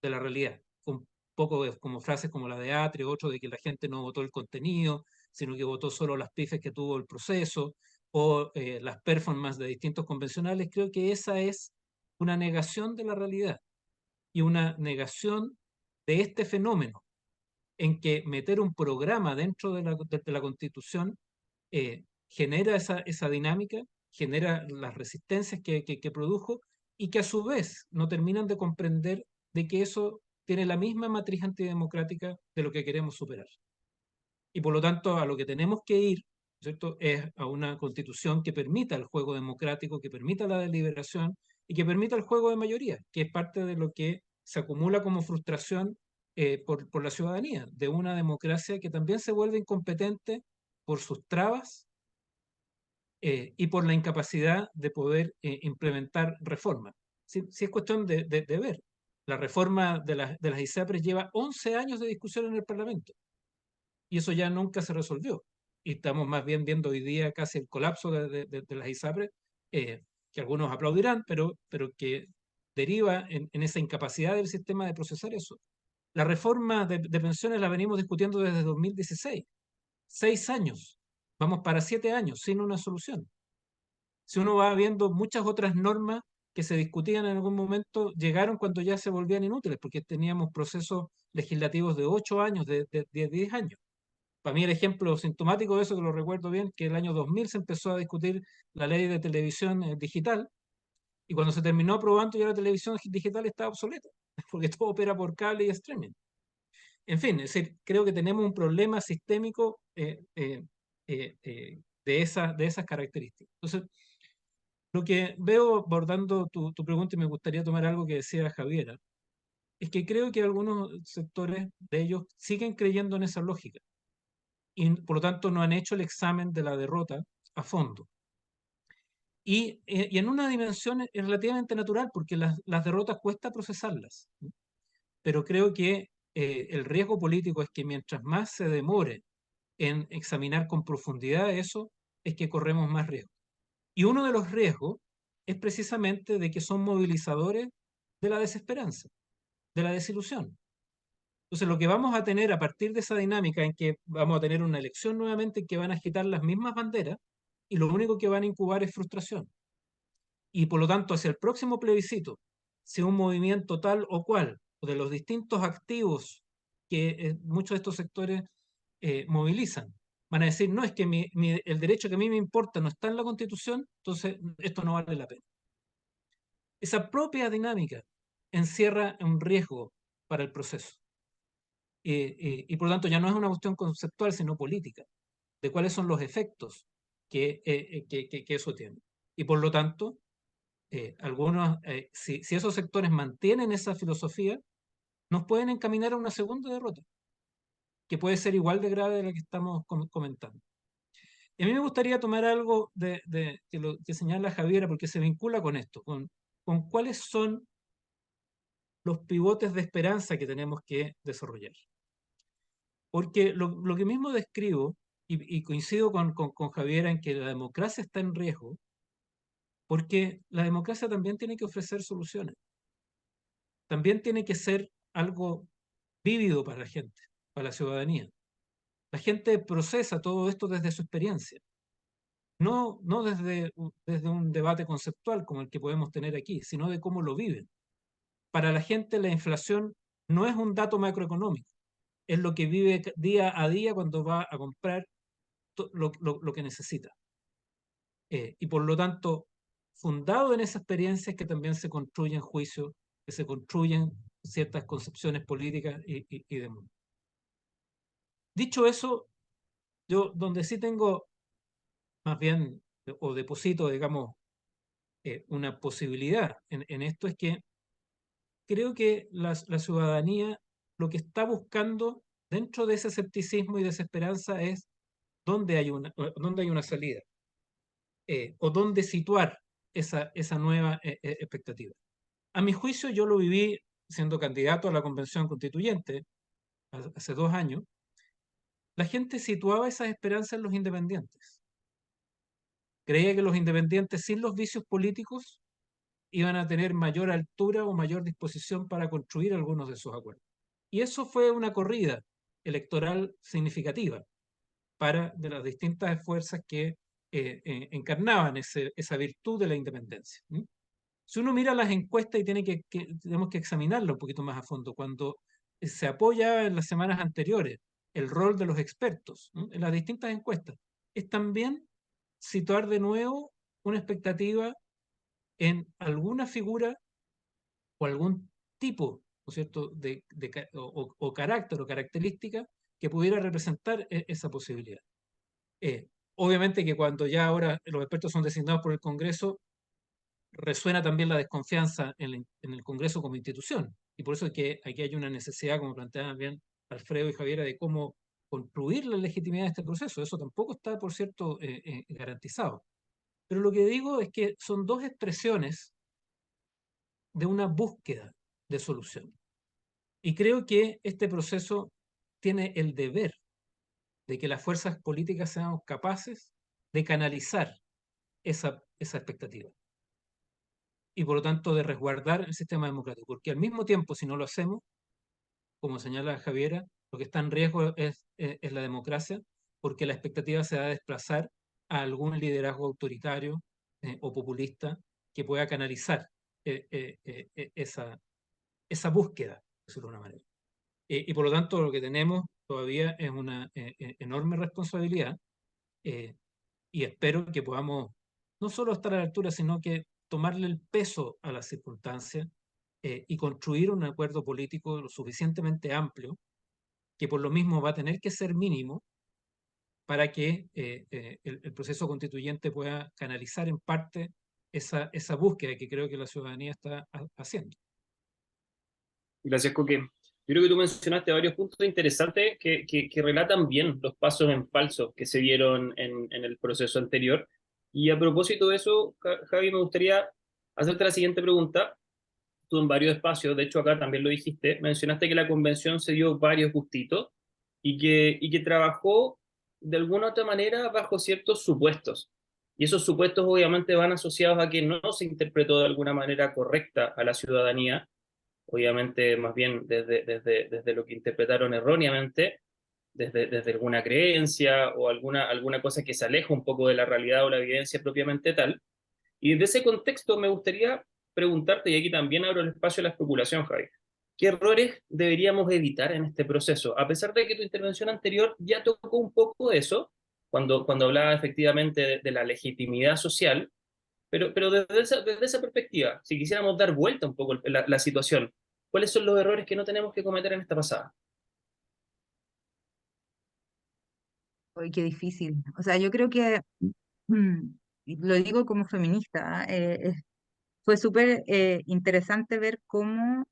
[SPEAKER 3] de la realidad, con poco como frases como la de Atrio, otro de que la gente no votó el contenido, sino que votó solo las pifes que tuvo el proceso, o las performances de distintos convencionales. Creo que esa es una negación de la realidad y una negación de este fenómeno, en que meter un programa dentro de la Constitución genera esa dinámica, genera las resistencias que produjo, y que a su vez no terminan de comprender de que eso tiene la misma matriz antidemocrática de lo que queremos superar. Y por lo tanto, a lo que tenemos que ir, ¿cierto?, es a una constitución que permita el juego democrático, que permita la deliberación y que permita el juego de mayoría, que es parte de lo que se acumula como frustración por la ciudadanía, de una democracia que también se vuelve incompetente por sus trabas y por la incapacidad de poder implementar reformas. Sí, es cuestión de ver. La reforma de las ISAPRES lleva 11 años de discusión en el Parlamento y eso ya nunca se resolvió. Y estamos más bien viendo hoy día casi el colapso de las ISAPRES, que algunos aplaudirán, pero que deriva en esa incapacidad del sistema de procesar eso. La reforma de pensiones la venimos discutiendo desde 2016, 6 años, vamos para 7 años sin una solución. Si uno va viendo, muchas otras normas que se discutían en algún momento llegaron cuando ya se volvían inútiles, porque teníamos procesos legislativos de 8 años, de 10 años. Para mí el ejemplo sintomático de eso, que lo recuerdo bien, que el año 2000 se empezó a discutir la ley de televisión digital, y cuando se terminó aprobando ya la televisión digital estaba obsoleta, porque todo opera por cable y streaming. En fin, es decir, creo que tenemos un problema sistémico de esas características. Entonces, lo que veo abordando tu pregunta, y me gustaría tomar algo que decía Javiera, es que creo que algunos sectores de ellos siguen creyendo en esa lógica y por lo tanto no han hecho el examen de la derrota a fondo. Y en una dimensión es relativamente natural, porque las derrotas cuesta procesarlas. Pero creo que el riesgo político es que mientras más se demore en examinar con profundidad eso, es que corremos más riesgo. Y uno de los riesgos es precisamente de que son movilizadores de la desesperanza, de la desilusión. Entonces, lo que vamos a tener a partir de esa dinámica en que vamos a tener una elección nuevamente en que van a agitar las mismas banderas y lo único que van a incubar es frustración. Y por lo tanto, hacia el próximo plebiscito, si un movimiento tal o cual, o de los distintos activos que muchos de estos sectores movilizan, van a decir, no, es que el derecho que a mí me importa no está en la Constitución, entonces esto no vale la pena. Esa propia dinámica encierra un riesgo para el proceso. Y por lo tanto ya no es una cuestión conceptual, sino política, de cuáles son los efectos que eso tiene. Y por lo tanto, si esos sectores mantienen esa filosofía, nos pueden encaminar a una segunda derrota, que puede ser igual de grave de la que estamos comentando. Y a mí me gustaría tomar algo que señala Javiera, porque se vincula con esto, con cuáles son los pivotes de esperanza que tenemos que desarrollar. Porque lo que mismo describo, y coincido con Javiera en que la democracia está en riesgo, porque la democracia también tiene que ofrecer soluciones. También tiene que ser algo vívido para la gente, para la ciudadanía. La gente procesa todo esto desde su experiencia, no desde un debate conceptual como el que podemos tener aquí, sino de cómo lo viven. Para la gente la inflación no es un dato macroeconómico, es lo que vive día a día cuando va a comprar lo que necesita. Y por lo tanto, fundado en esa experiencia es que también se construyen juicios, que se construyen ciertas concepciones políticas y de mundo. Dicho eso, yo donde sí tengo más bien, o deposito, digamos, una posibilidad en esto es que creo que la ciudadanía lo que está buscando dentro de ese escepticismo y desesperanza es dónde hay una salida, o dónde situar esa nueva expectativa. A mi juicio, yo lo viví siendo candidato a la Convención Constituyente hace 2 años. La gente situaba esas esperanzas en los independientes. Creía que los independientes, sin los vicios políticos, iban a tener mayor altura o mayor disposición para construir algunos de esos acuerdos. Y eso fue una corrida electoral significativa de las distintas fuerzas que encarnaban esa virtud de la independencia. Si uno mira las encuestas y tenemos que examinarlo un poquito más a fondo, cuando se apoya en las semanas anteriores el rol de los expertos en las distintas encuestas, es también situar de nuevo una expectativa en alguna figura o algún tipo, ¿no es cierto?, o carácter o característica que pudiera representar esa posibilidad. Obviamente que cuando ya ahora los expertos son designados por el Congreso, resuena también la desconfianza en el Congreso como institución. Y por eso es que aquí hay una necesidad, como planteaban bien Alfredo y Javiera, de cómo construir la legitimidad de este proceso. Eso tampoco está, por cierto, garantizado. Pero lo que digo es que son dos expresiones de una búsqueda de solución. Y creo que este proceso tiene el deber de que las fuerzas políticas seamos capaces de canalizar esa expectativa y por lo tanto de resguardar el sistema democrático, porque al mismo tiempo, si no lo hacemos, como señala Javiera, lo que está en riesgo es la democracia, porque la expectativa se va a desplazar a algún liderazgo autoritario o populista que pueda canalizar esa búsqueda, de decirlo de una manera. Y por lo tanto lo que tenemos todavía es una enorme responsabilidad, y espero que podamos no solo estar a la altura, sino que tomarle el peso a las circunstancias y construir un acuerdo político lo suficientemente amplio, que por lo mismo va a tener que ser mínimo para que el proceso constituyente pueda canalizar en parte esa búsqueda que creo que la ciudadanía está haciendo.
[SPEAKER 1] Gracias, Coque. Yo creo que tú mencionaste varios puntos interesantes que relatan bien los pasos en falso que se vieron en el proceso anterior. Y a propósito de eso, Javi, me gustaría hacerte la siguiente pregunta. Tú en varios espacios, de hecho acá también lo dijiste, mencionaste que la convención se dio varios gustitos y que trabajó de alguna u otra manera bajo ciertos supuestos. Y esos supuestos obviamente van asociados a que no se interpretó de alguna manera correcta a la ciudadanía, obviamente más bien desde lo que interpretaron erróneamente, desde alguna creencia o alguna cosa que se aleja un poco de la realidad o la evidencia propiamente tal. Y desde ese contexto me gustaría preguntarte, y aquí también abro el espacio a la especulación, Javi, ¿qué errores deberíamos evitar en este proceso? A pesar de que tu intervención anterior ya tocó un poco de eso, cuando hablaba efectivamente de la legitimidad social, pero desde esa perspectiva, si quisiéramos dar vuelta un poco la situación, ¿cuáles son los errores que no tenemos que cometer en esta pasada?
[SPEAKER 2] Uy, qué difícil. O sea, yo creo que, y lo digo como feminista, ¿ah? Fue súper interesante ver cómo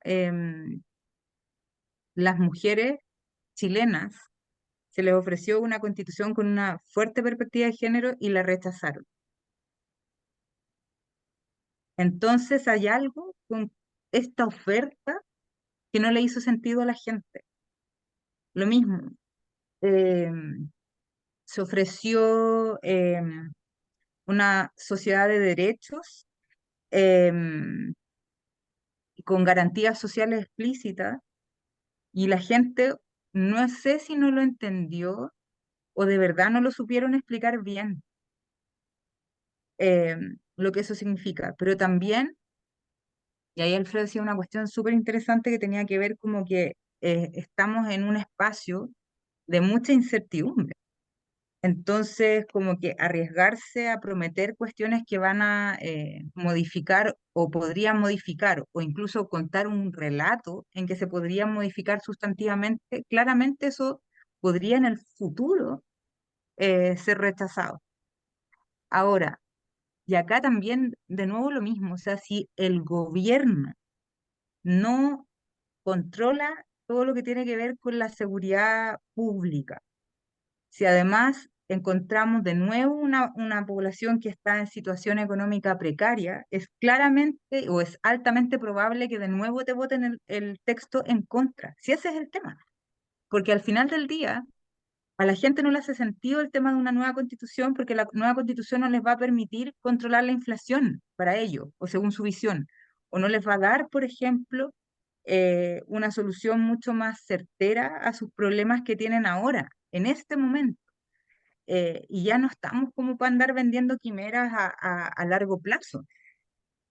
[SPEAKER 2] las mujeres chilenas se les ofreció una constitución con una fuerte perspectiva de género y la rechazaron. Entonces hay algo con esta oferta que no le hizo sentido a la gente. Lo mismo, eh, se ofreció una sociedad de derechos eh, con garantías sociales explícitas y la gente no sé si no lo entendió o de verdad no lo supieron explicar bien eh, lo que eso significa. Pero también, y ahí Alfredo decía una cuestión súper interesante que tenía que ver como que estamos en un espacio de mucha incertidumbre. Entonces, como que arriesgarse a prometer cuestiones que van a modificar o podrían modificar, o incluso contar un relato en que se podrían modificar sustantivamente, claramente eso podría en el futuro ser rechazado. Ahora, y acá también, de nuevo lo mismo, o sea, si el gobierno no controla todo lo que tiene que ver con la seguridad pública, si además encontramos de nuevo una población que está en situación económica precaria, es claramente o es altamente probable que de nuevo te voten el texto en contra, si ese es el tema. Porque al final del día, a la gente no le hace sentido el tema de una nueva constitución porque la nueva constitución no les va a permitir controlar la inflación para ello, o según su visión, o no les va a dar, por ejemplo, una solución mucho más certera a sus problemas que tienen ahora, en este momento. Y ya no estamos como para andar vendiendo quimeras a largo plazo.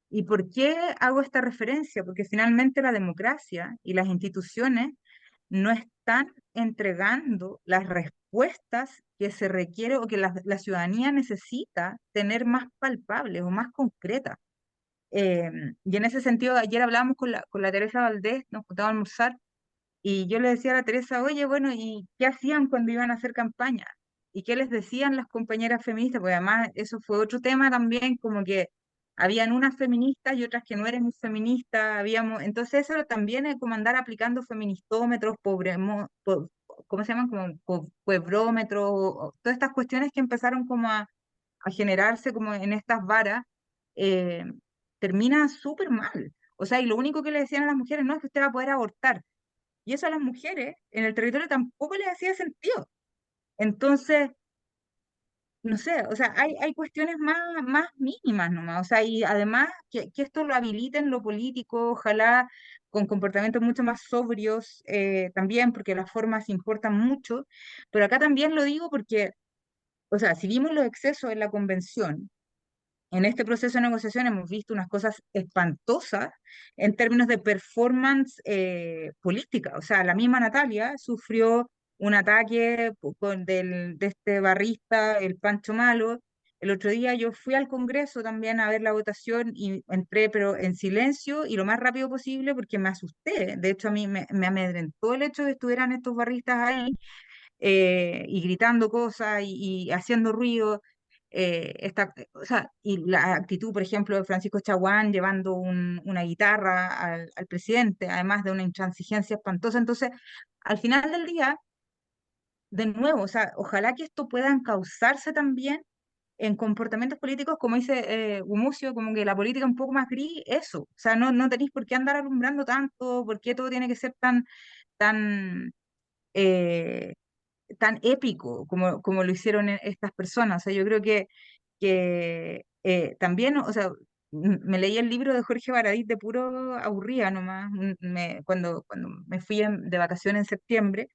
[SPEAKER 2] ¿Y por qué hago esta referencia? Porque finalmente la democracia y las instituciones no están entregando las respuestas que se requiere o que la ciudadanía necesita tener más palpables o más concretas. Y en ese sentido, ayer hablábamos con la Teresa Valdés, nos juntamos a almorzar, y yo le decía a la Teresa, oye, bueno, ¿y qué hacían cuando iban a hacer campaña? ¿Y qué les decían las compañeras feministas? Porque además eso fue otro tema también, como que habían unas feministas y otras que no eran feministas, habíamos, entonces eso también es como andar aplicando feministómetros, ¿cómo se llaman? Como puebrómetros, todas estas cuestiones que empezaron como a generarse como en estas varas, eh, termina súper mal. O sea, y lo único que le decían a las mujeres, no, es que usted va a poder abortar. Y eso a las mujeres en el territorio tampoco les hacía sentido. Entonces, no sé, o sea, hay cuestiones más mínimas nomás. O sea, y además que esto lo habilite en lo político, ojalá con comportamientos mucho más sobrios también, porque las formas importan mucho. Pero acá también lo digo porque, o sea, si vimos los excesos en la convención, en este proceso de negociación hemos visto unas cosas espantosas en términos de performance política. O sea, la misma Natalia sufrió un ataque de este barrista, el Pancho Malo. El otro día yo fui al Congreso también a ver la votación y entré, pero en silencio y lo más rápido posible porque me asusté. De hecho, a mí me amedrentó el hecho de que estuvieran estos barristas ahí y gritando cosas y haciendo ruido. O sea, y la actitud, por ejemplo, de Francisco Chaguán llevando una guitarra al presidente, además de una intransigencia espantosa. Entonces, al final del día, de nuevo, o sea, ojalá que esto pueda encauzarse también en comportamientos políticos, como dice Gumucio, como que la política un poco más gris, eso. O sea, no tenéis por qué andar alumbrando tanto, por qué todo tiene que ser tan, eh, tan épico como lo hicieron estas personas. O sea, yo creo que también, o sea, me leí el libro de Jorge Baradit de puro aburrida nomás, cuando me fui de vacaciones en septiembre,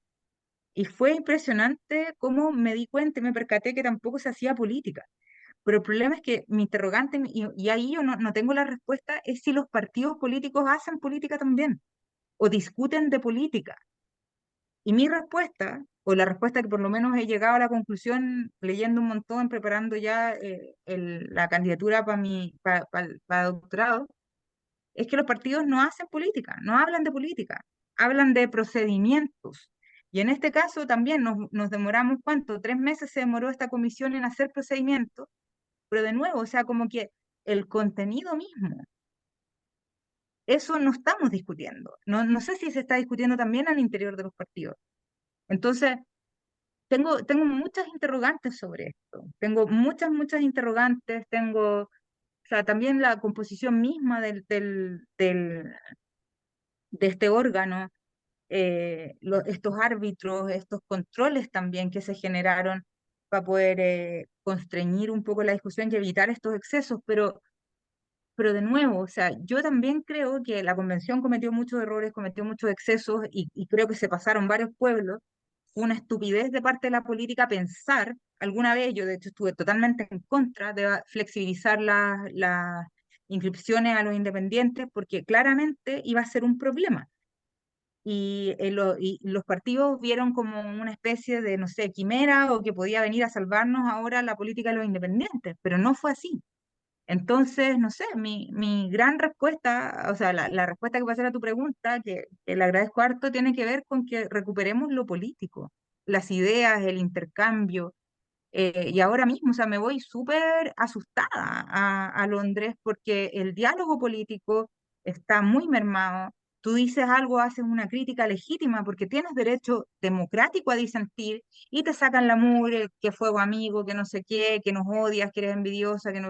[SPEAKER 2] y fue impresionante cómo me di cuenta y me percaté que tampoco se hacía política. Pero el problema es que mi interrogante, y ahí yo no tengo la respuesta, es si los partidos políticos hacen política también, o discuten de política. Y mi respuesta, o la respuesta que por lo menos he llegado a la conclusión leyendo un montón, preparando ya la candidatura para doctorado, es que los partidos no hacen política, no hablan de política, hablan de procedimientos. Y en este caso también nos demoramos, ¿cuánto? 3 meses se demoró esta comisión en hacer procedimientos, pero de nuevo, o sea, como que el contenido mismo, eso no estamos discutiendo. No sé si se está discutiendo también al interior de los partidos. Entonces, tengo muchas interrogantes sobre esto. Tengo muchas interrogantes. O sea, también la composición misma de este órgano, estos árbitros, estos controles también que se generaron para poder constreñir un poco la discusión y evitar estos excesos, pero de nuevo, o sea, yo también creo que la convención cometió muchos errores, cometió muchos excesos y creo que se pasaron varios pueblos. Fue una estupidez de parte de la política pensar, alguna vez yo de hecho estuve totalmente en contra de flexibilizar las inscripciones a los independientes porque claramente iba a ser un problema. Y los partidos vieron como una especie de, no sé, quimera o que podía venir a salvarnos ahora la política de los independientes, pero no fue así. Entonces, no sé, mi gran respuesta, o sea, la respuesta que va a hacer a tu pregunta, que le agradezco harto, tiene que ver con que recuperemos lo político, las ideas, el intercambio. Y ahora mismo, o sea, me voy súper asustada a Londres porque el diálogo político está muy mermado. Tú dices algo, haces una crítica legítima porque tienes derecho democrático a disentir y te sacan la mugre, que fuego amigo, que no sé qué, que nos odias, que eres envidiosa, que no...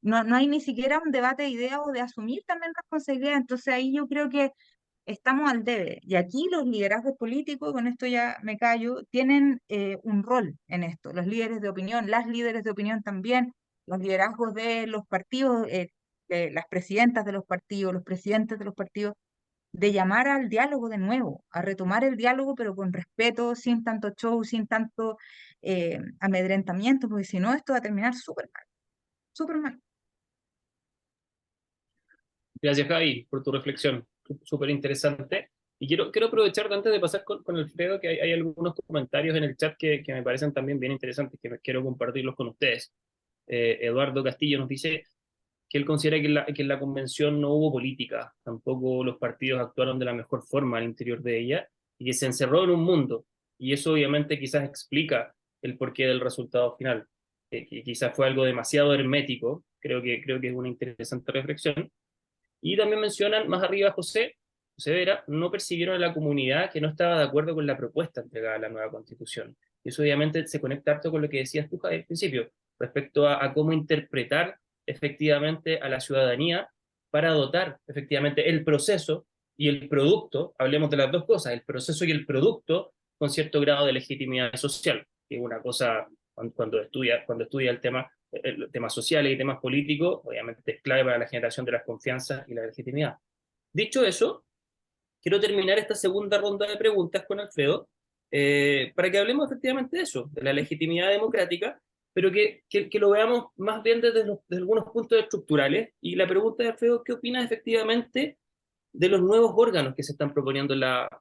[SPEAKER 2] no hay ni siquiera un debate de ideas o de asumir también responsabilidad. Entonces ahí yo creo que estamos al debe. Y aquí los liderazgos políticos, con esto ya me callo, tienen un rol en esto. Los líderes de opinión, las líderes de opinión también, los liderazgos de los partidos, las presidentas de los partidos, los presidentes de los partidos, de llamar al diálogo de nuevo, a retomar el diálogo, pero con respeto, sin tanto show, sin tanto amedrentamiento, porque si no, esto va a terminar súper mal, súper mal.
[SPEAKER 1] Gracias, Javi, por tu reflexión. Súper interesante. Y quiero aprovechar antes de pasar con Alfredo, que hay algunos comentarios en el chat que me parecen también bien interesantes, que quiero compartirlos con ustedes. Eduardo Castillo nos dice que él considera que en la convención no hubo política, tampoco los partidos actuaron de la mejor forma al interior de ella, y que se encerró en un mundo. Y eso obviamente quizás explica el porqué del resultado final. Que quizás fue algo demasiado hermético, creo que es una interesante reflexión. Y también mencionan más arriba José Vera, no percibieron a la comunidad que no estaba de acuerdo con la propuesta entregada a la nueva constitución. Y eso obviamente se conecta harto con lo que decías tú, Javi, al principio, respecto a cómo interpretar efectivamente a la ciudadanía para dotar efectivamente el proceso y el producto, hablemos de las dos cosas, el proceso y el producto con cierto grado de legitimidad social, que es una cosa cuando estudia el tema social y temas políticos, obviamente es clave para la generación de las confianzas y la legitimidad. Dicho eso, quiero terminar esta segunda ronda de preguntas con Alfredo para que hablemos efectivamente de eso, de la legitimidad democrática, pero que lo veamos más bien desde algunos puntos estructurales. Y la pregunta de Alfredo, ¿qué opinas efectivamente de los nuevos órganos que se están proponiendo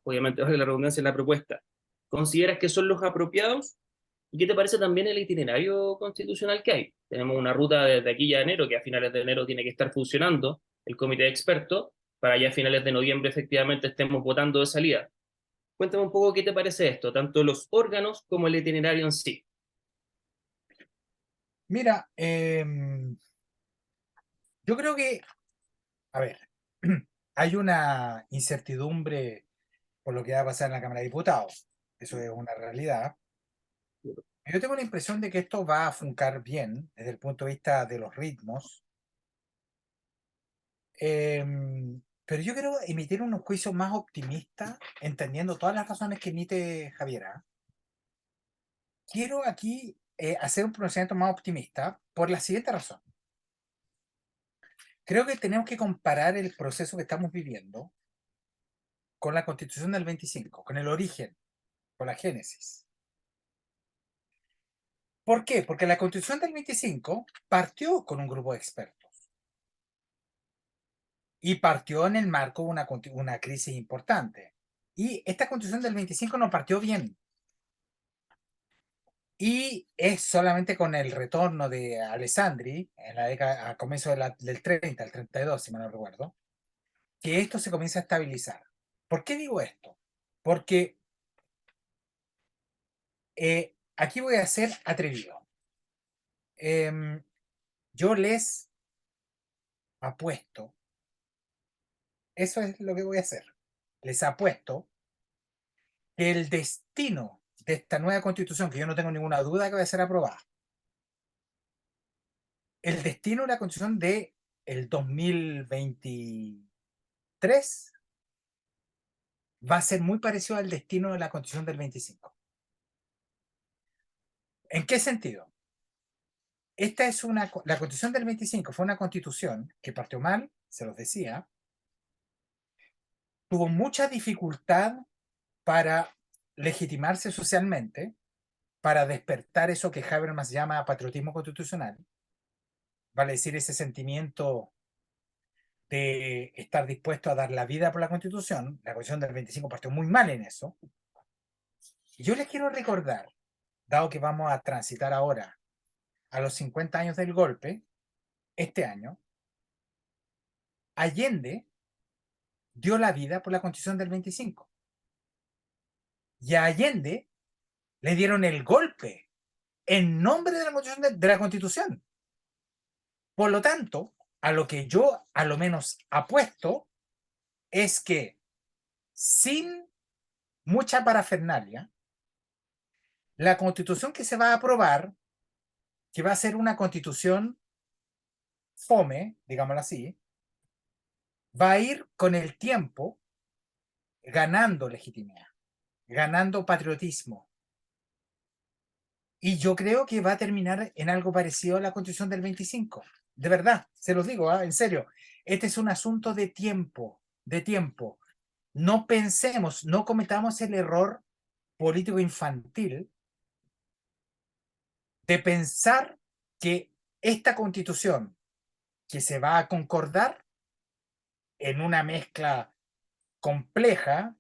[SPEAKER 1] obviamente, la redundancia en la propuesta? ¿Consideras que son los apropiados? ¿Y qué te parece también el itinerario constitucional que hay? Tenemos una ruta desde aquí ya a enero, que a finales de enero tiene que estar funcionando el comité de expertos, para ya a finales de noviembre efectivamente estemos votando de salida. Cuéntame un poco qué te parece esto, tanto los órganos como el itinerario en sí.
[SPEAKER 4] Mira, yo creo que, a ver, hay una incertidumbre por lo que va a pasar en la Cámara de Diputados. Eso es una realidad. Yo tengo la impresión de que esto va a funcar bien desde el punto de vista de los ritmos. Pero yo quiero emitir unos juicios más optimistas, entendiendo todas las razones que emite Javiera. Quiero aquí hacer un pronunciamiento más optimista por la siguiente razón. Creo que tenemos que comparar el proceso que estamos viviendo con la Constitución del 25, con el origen, con la génesis. ¿Por qué? Porque la Constitución del 25 partió con un grupo de expertos y partió en el marco de una crisis importante. Y esta constitución del 25 no partió bien. Y es solamente con el retorno de Alessandri, en la década, a comienzo del 30, el 32, si mal no recuerdo, que esto se comienza a estabilizar. ¿Por qué digo esto? Porque aquí voy a ser atrevido. Yo les apuesto, eso es lo que voy a hacer, les apuesto que el destino de esta nueva constitución, que yo no tengo ninguna duda que va a ser aprobada, el destino de la constitución de el 2023 va a ser muy parecido al destino de la constitución del 25. ¿En qué sentido? La constitución del 25 fue una constitución que partió mal, se los decía, tuvo mucha dificultad para legitimarse socialmente, para despertar eso que Habermas llama patriotismo constitucional, vale decir, ese sentimiento de estar dispuesto a dar la vida por la Constitución. La Constitución del 25 partió muy mal en eso. Y yo les quiero recordar, dado que vamos a transitar ahora a los 50 años del golpe, este año, Allende dio la vida por la Constitución del 25. Y a Allende le dieron el golpe en nombre de la Constitución. De la Constitución. Por lo tanto, a lo que yo a lo menos apuesto es que sin mucha parafernalia, la constitución que se va a aprobar, que va a ser una constitución fome, digámoslo así, va a ir con el tiempo ganando legitimidad, ganando patriotismo. Y yo creo que va a terminar en algo parecido a la constitución del 25. De verdad, se los digo, en serio. Este es un asunto de tiempo, de tiempo. No pensemos, no cometamos el error político infantil de pensar que esta constitución que se va a concordar en una mezcla compleja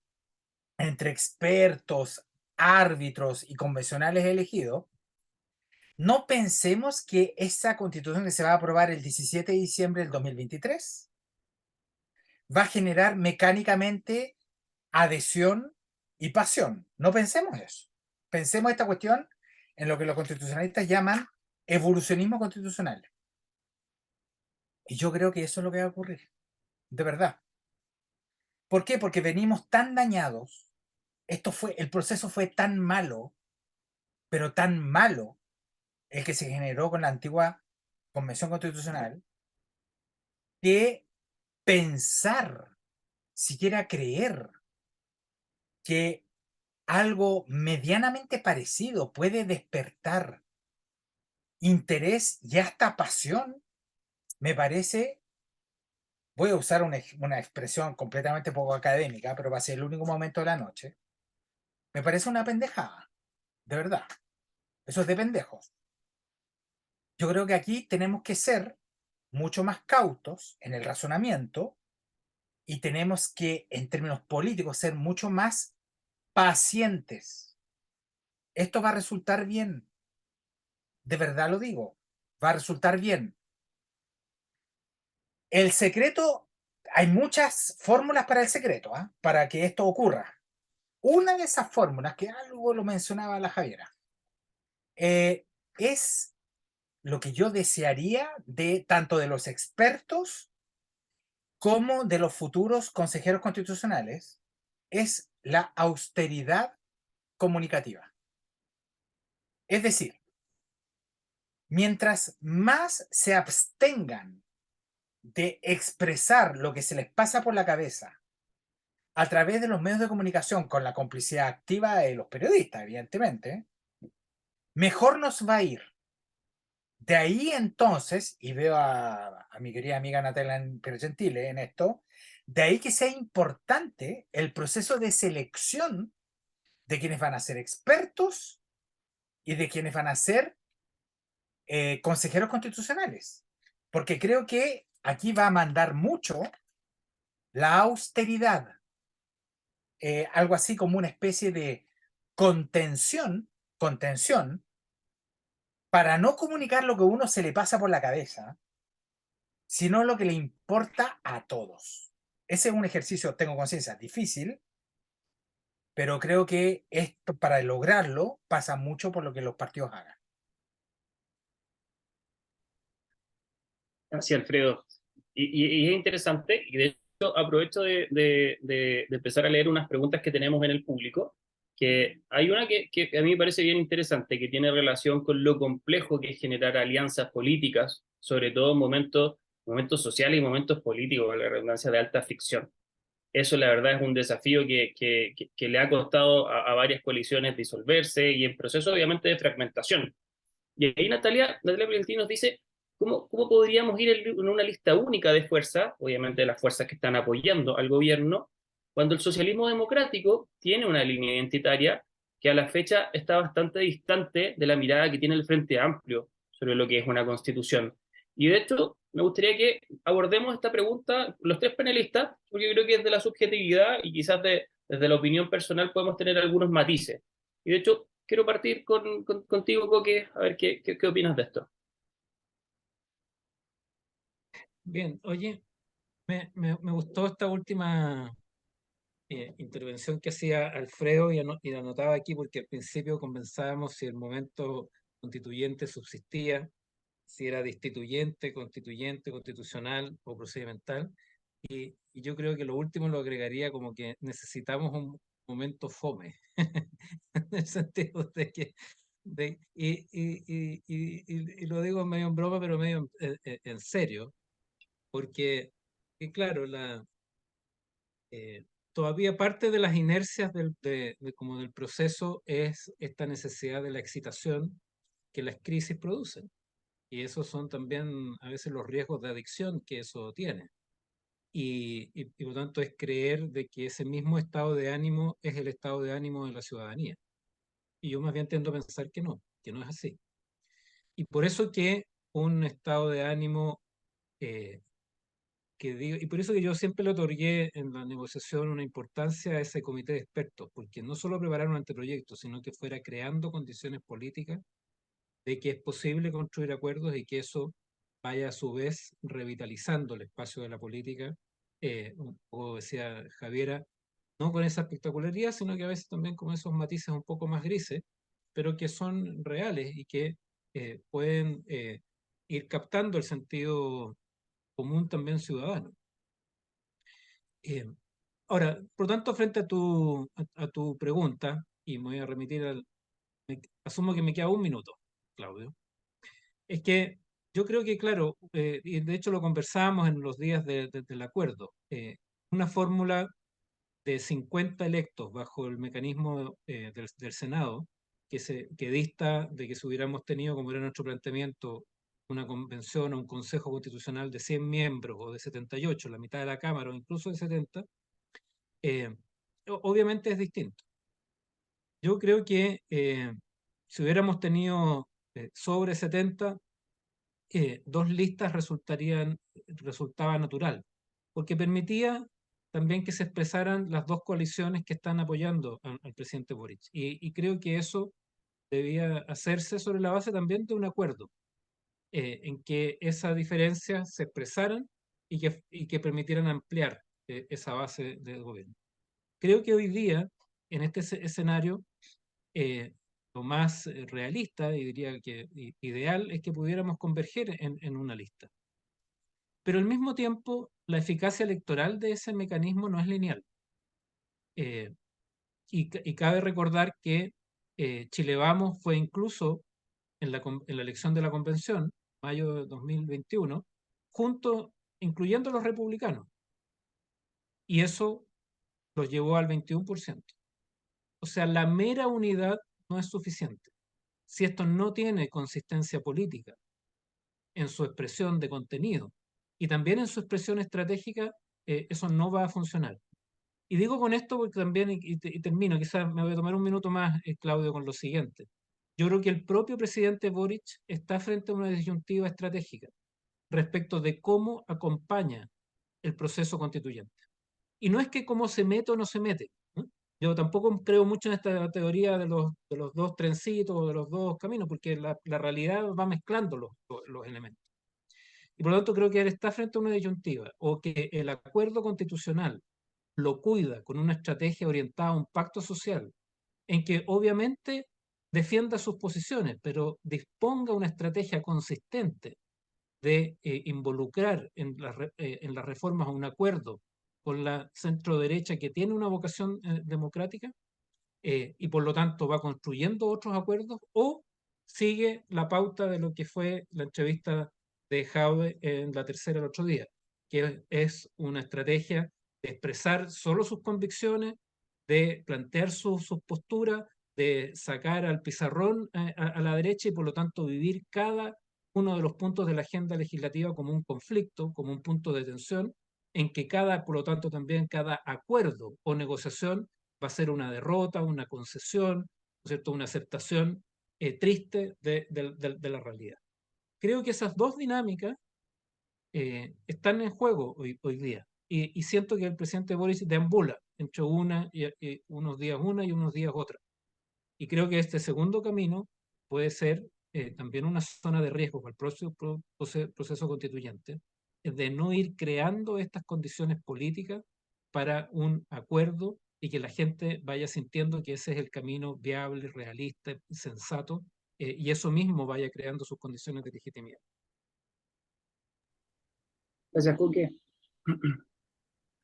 [SPEAKER 4] entre expertos, árbitros y convencionales elegidos, no pensemos que esa constitución que se va a aprobar el 17 de diciembre del 2023 va a generar mecánicamente adhesión y pasión. No pensemos eso. Pensemos esta cuestión en lo que los constitucionalistas llaman evolucionismo constitucional. Y yo creo que eso es lo que va a ocurrir, de verdad. ¿Por qué? Porque venimos tan dañados, el proceso fue tan malo, pero tan malo, el que se generó con la antigua Convención Constitucional, que pensar, siquiera creer que algo medianamente parecido puede despertar interés y hasta pasión, me parece, voy a usar una expresión completamente poco académica, pero va a ser el único momento de la noche, me parece una pendejada, de verdad. Eso es de pendejos. Yo creo que aquí tenemos que ser mucho más cautos en el razonamiento y tenemos que, en términos políticos, ser mucho más pacientes. Esto va a resultar bien. De verdad lo digo. Va a resultar bien. El secreto, hay muchas fórmulas para el secreto, para que esto ocurra. Una de esas fórmulas, que algo lo mencionaba la Javiera, es lo que yo desearía de tanto de los expertos como de los futuros consejeros constitucionales, es la austeridad comunicativa. Es decir, mientras más se abstengan de expresar lo que se les pasa por la cabeza a través de los medios de comunicación, con la complicidad activa de los periodistas, evidentemente, mejor nos va a ir. De ahí entonces, y veo a mi querida amiga Natalia Piergentile en esto, de ahí que sea importante el proceso de selección de quienes van a ser expertos y de quienes van a ser consejeros constitucionales. Porque creo que aquí va a mandar mucho la austeridad. algo así como una especie de contención, contención, para no comunicar lo que a uno se le pasa por la cabeza, sino lo que le importa a todos. Ese es un ejercicio, tengo conciencia, difícil, pero creo que esto, para lograrlo pasa mucho por lo que los partidos hagan.
[SPEAKER 1] Así, Alfredo. Y es interesante, y de hecho aprovecho de empezar a leer unas preguntas que tenemos en el público, que hay una que a mí me parece bien interesante, que tiene relación con lo complejo que es generar alianzas políticas, sobre todo en momentos sociales y momentos políticos, con la redundancia de alta fricción. Eso la verdad es un desafío que le ha costado a varias coaliciones disolverse y en proceso obviamente de fragmentación. Y ahí Natalia Valentini nos dice, ¿cómo podríamos ir en una lista única de fuerzas, obviamente de las fuerzas que están apoyando al gobierno, cuando el socialismo democrático tiene una línea identitaria que a la fecha está bastante distante de la mirada que tiene el Frente Amplio sobre lo que es una constitución? Y de hecho, me gustaría que abordemos esta pregunta los tres panelistas, porque yo creo que desde la subjetividad y quizás desde la opinión personal podemos tener algunos matices. Y de hecho, quiero partir contigo, Coque, a ver qué opinas de esto.
[SPEAKER 3] Bien, oye, me gustó esta última intervención que hacía Alfredo y la anotaba aquí porque al principio conversábamos si el momento constituyente subsistía, si era destituyente, constituyente, constitucional o procedimental. Y yo creo que lo último lo agregaría como que necesitamos un momento fome, en el sentido de que, y lo digo medio en broma, pero medio en serio, porque, claro, todavía parte de las inercias como del proceso es esta necesidad de la excitación que las crisis producen. Y esos son también a veces los riesgos de adicción que eso tiene. Y por lo tanto es creer de que ese mismo estado de ánimo es el estado de ánimo de la ciudadanía. Y yo más bien tiendo a pensar que no es así. Y por eso que un estado de ánimo eh, y por eso que yo siempre le otorgué en la negociación una importancia a ese comité de expertos, porque no solo preparar un anteproyecto, sino que fuera creando condiciones políticas de que es posible construir acuerdos y que eso vaya a su vez revitalizando el espacio de la política, como decía Javiera, no con esa espectacularidad, sino que a veces también con esos matices un poco más grises, pero que son reales y que pueden ir captando el sentido común también ciudadano. Eh, Ahora, por tanto, frente a tu pregunta, y me voy a remitir asumo que me queda un minuto, Claudio, es que yo creo que, claro, y de hecho lo conversamos en los días del acuerdo, una fórmula de 50 electos bajo el mecanismo del Senado, que dista de que si hubiéramos tenido, como era nuestro planteamiento, una convención o un consejo constitucional de 100 miembros o de 78, la mitad de la Cámara o incluso de 70, eh, obviamente es distinto. Yo creo que si hubiéramos tenido sobre 70, dos listas resultaba natural, porque permitía también que se expresaran las dos coaliciones que están apoyando al presidente Boric. Y creo que eso debía hacerse sobre la base también de un acuerdo, en que esas diferencias se expresaran y que permitieran ampliar esa base de gobierno. Creo que hoy día, en este escenario, lo más realista y diría que ideal es que pudiéramos converger en una lista. Pero al mismo tiempo, la eficacia electoral de ese mecanismo no es lineal. Eh, y cabe recordar que Chile Vamos fue incluso en la elección de la convención, mayo de 2021, incluyendo los republicanos. Y eso los llevó al 21%. O sea, la mera unidad no es suficiente. Si esto no tiene consistencia política en su expresión de contenido y también en su expresión estratégica, eso no va a funcionar. Y digo con esto porque también, y termino, quizás me voy a tomar un minuto más, Claudio, con lo siguiente. Yo creo que el propio presidente Boric está frente a una disyuntiva estratégica respecto de cómo acompaña el proceso constituyente. Y no es que cómo se mete o no se mete, ¿no? Yo tampoco creo mucho en esta teoría de los dos trencitos o de los dos caminos, porque la realidad va mezclando los elementos. Y por lo tanto creo que él está frente a una disyuntiva, o que el acuerdo constitucional lo cuida con una estrategia orientada a un pacto social, en que obviamente defienda sus posiciones, pero disponga una estrategia consistente de involucrar en las reformas un acuerdo con la centro derecha que tiene una vocación democrática, y por lo tanto va construyendo otros acuerdos, o sigue la pauta de lo que fue la entrevista de Jaude en La Tercera el otro día, que es una estrategia de expresar solo sus convicciones, de plantear sus posturas, de sacar al pizarrón a la derecha y por lo tanto vivir cada uno de los puntos de la agenda legislativa como un conflicto, como un punto de tensión, en que por lo tanto también cada acuerdo o negociación va a ser una derrota, una concesión, ¿no es cierto?, una aceptación triste de la realidad. Creo que esas dos dinámicas están en juego hoy día. Y siento que el presidente Boris deambula entre unos días una y unos días otra. Y creo que este segundo camino puede ser también una zona de riesgo para el próximo proceso constituyente, de no ir creando estas condiciones políticas para un acuerdo y que la gente vaya sintiendo que ese es el camino viable, realista, sensato, y eso mismo vaya creando sus condiciones de legitimidad.
[SPEAKER 1] Gracias, Coque.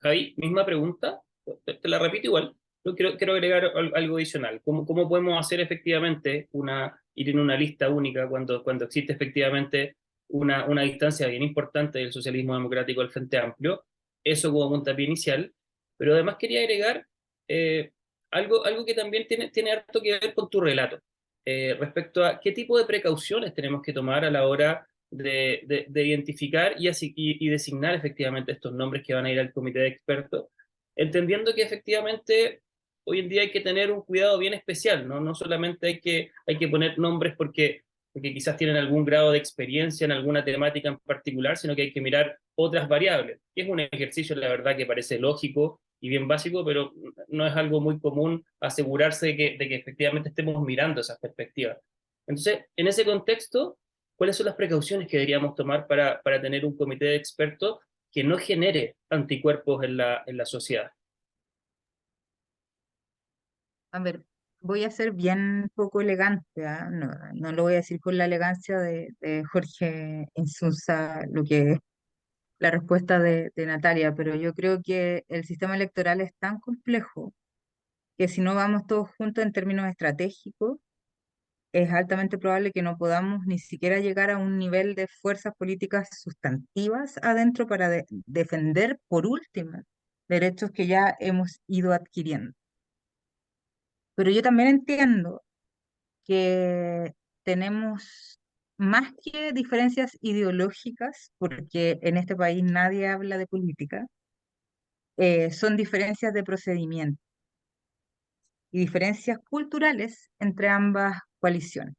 [SPEAKER 1] Javi, misma pregunta, te la repito igual. Yo quiero agregar algo adicional. ¿Cómo podemos hacer efectivamente ir en una lista única cuando existe efectivamente una distancia bien importante del socialismo democrático al Frente Amplio? Eso como puntapié inicial. Pero además quería agregar eh, algo que también tiene harto que ver con tu relato, respecto a qué tipo de precauciones tenemos que tomar a la hora de identificar y designar efectivamente estos nombres que van a ir al comité de expertos, entendiendo que efectivamente hoy en día hay que tener un cuidado bien especial, ¿no? No solamente hay que poner nombres porque quizás tienen algún grado de experiencia en alguna temática en particular, sino que hay que mirar otras variables. Y es un ejercicio, la verdad, que parece lógico y bien básico, pero no es algo muy común asegurarse de que efectivamente estemos mirando esas perspectivas. Entonces, en ese contexto, ¿cuáles son las precauciones que deberíamos tomar para tener un comité de expertos que no genere anticuerpos en la sociedad?
[SPEAKER 2] A ver, voy a ser bien poco elegante, ¿ah? No, no lo voy a decir con la elegancia de Jorge Insunza, lo que es la respuesta de Natalia, pero yo creo que el sistema electoral es tan complejo que si no vamos todos juntos en términos estratégicos, es altamente probable que no podamos ni siquiera llegar a un nivel de fuerzas políticas sustantivas adentro para defender, por último, derechos que ya hemos ido adquiriendo. Pero yo también entiendo que tenemos más que diferencias ideológicas, porque en este país nadie habla de política, son diferencias de procedimiento y diferencias culturales entre ambas coaliciones.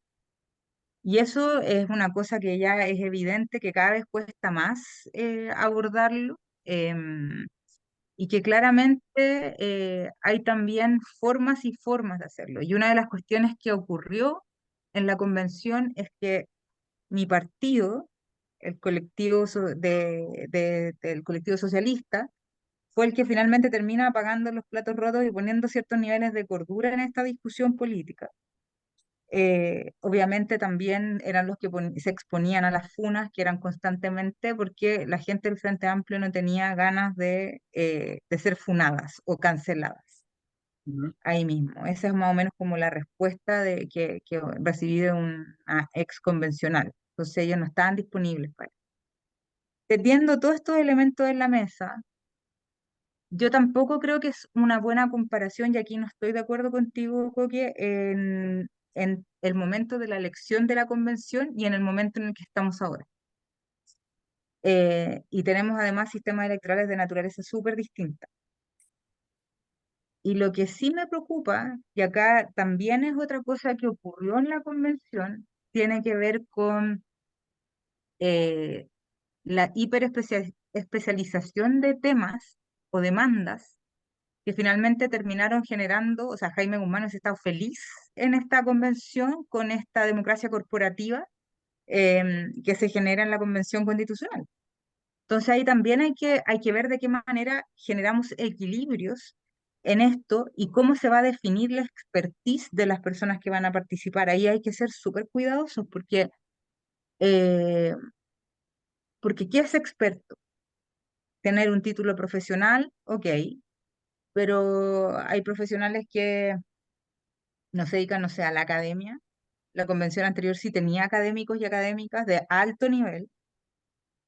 [SPEAKER 2] Y eso es una cosa que ya es evidente que cada vez cuesta más abordarlo, y que claramente hay también formas y formas de hacerlo. Y una de las cuestiones que ocurrió en la convención es que mi partido, el colectivo del colectivo socialista, fue el que finalmente termina pagando los platos rotos y poniendo ciertos niveles de cordura en esta discusión política. Obviamente también eran los que se exponían a las funas, que eran constantemente porque la gente del Frente Amplio no tenía ganas de ser funadas o canceladas
[SPEAKER 1] Ujú.
[SPEAKER 2] ahí mismo. Esa es más o menos como la respuesta que recibí de una ex convencional. Entonces ellos no estaban disponibles para. Teniendo todos estos elementos en la mesa, yo tampoco creo que es una buena comparación, y aquí no estoy de acuerdo contigo, Coque, en el momento de la elección de la convención y en el momento en el que estamos ahora. Y tenemos además sistemas electorales de naturaleza súper distinta. Y lo que sí me preocupa, y acá también es otra cosa que ocurrió en la convención, tiene que ver con eh, la hiperespecialización de temas o demandas que finalmente terminaron generando, o sea, Jaime Guzmán ha estado feliz en esta convención con esta democracia corporativa que se genera en la Convención Constitucional. Entonces ahí también hay que ver de qué manera generamos equilibrios en esto y cómo se va a definir la expertise de las personas que van a participar. Ahí hay que ser súper cuidadosos eh, porque ¿qué es experto? Tener un título profesional, ok, pero hay profesionales que no se dedican, no sé, a la academia. La convención anterior sí tenía académicos y académicas de alto nivel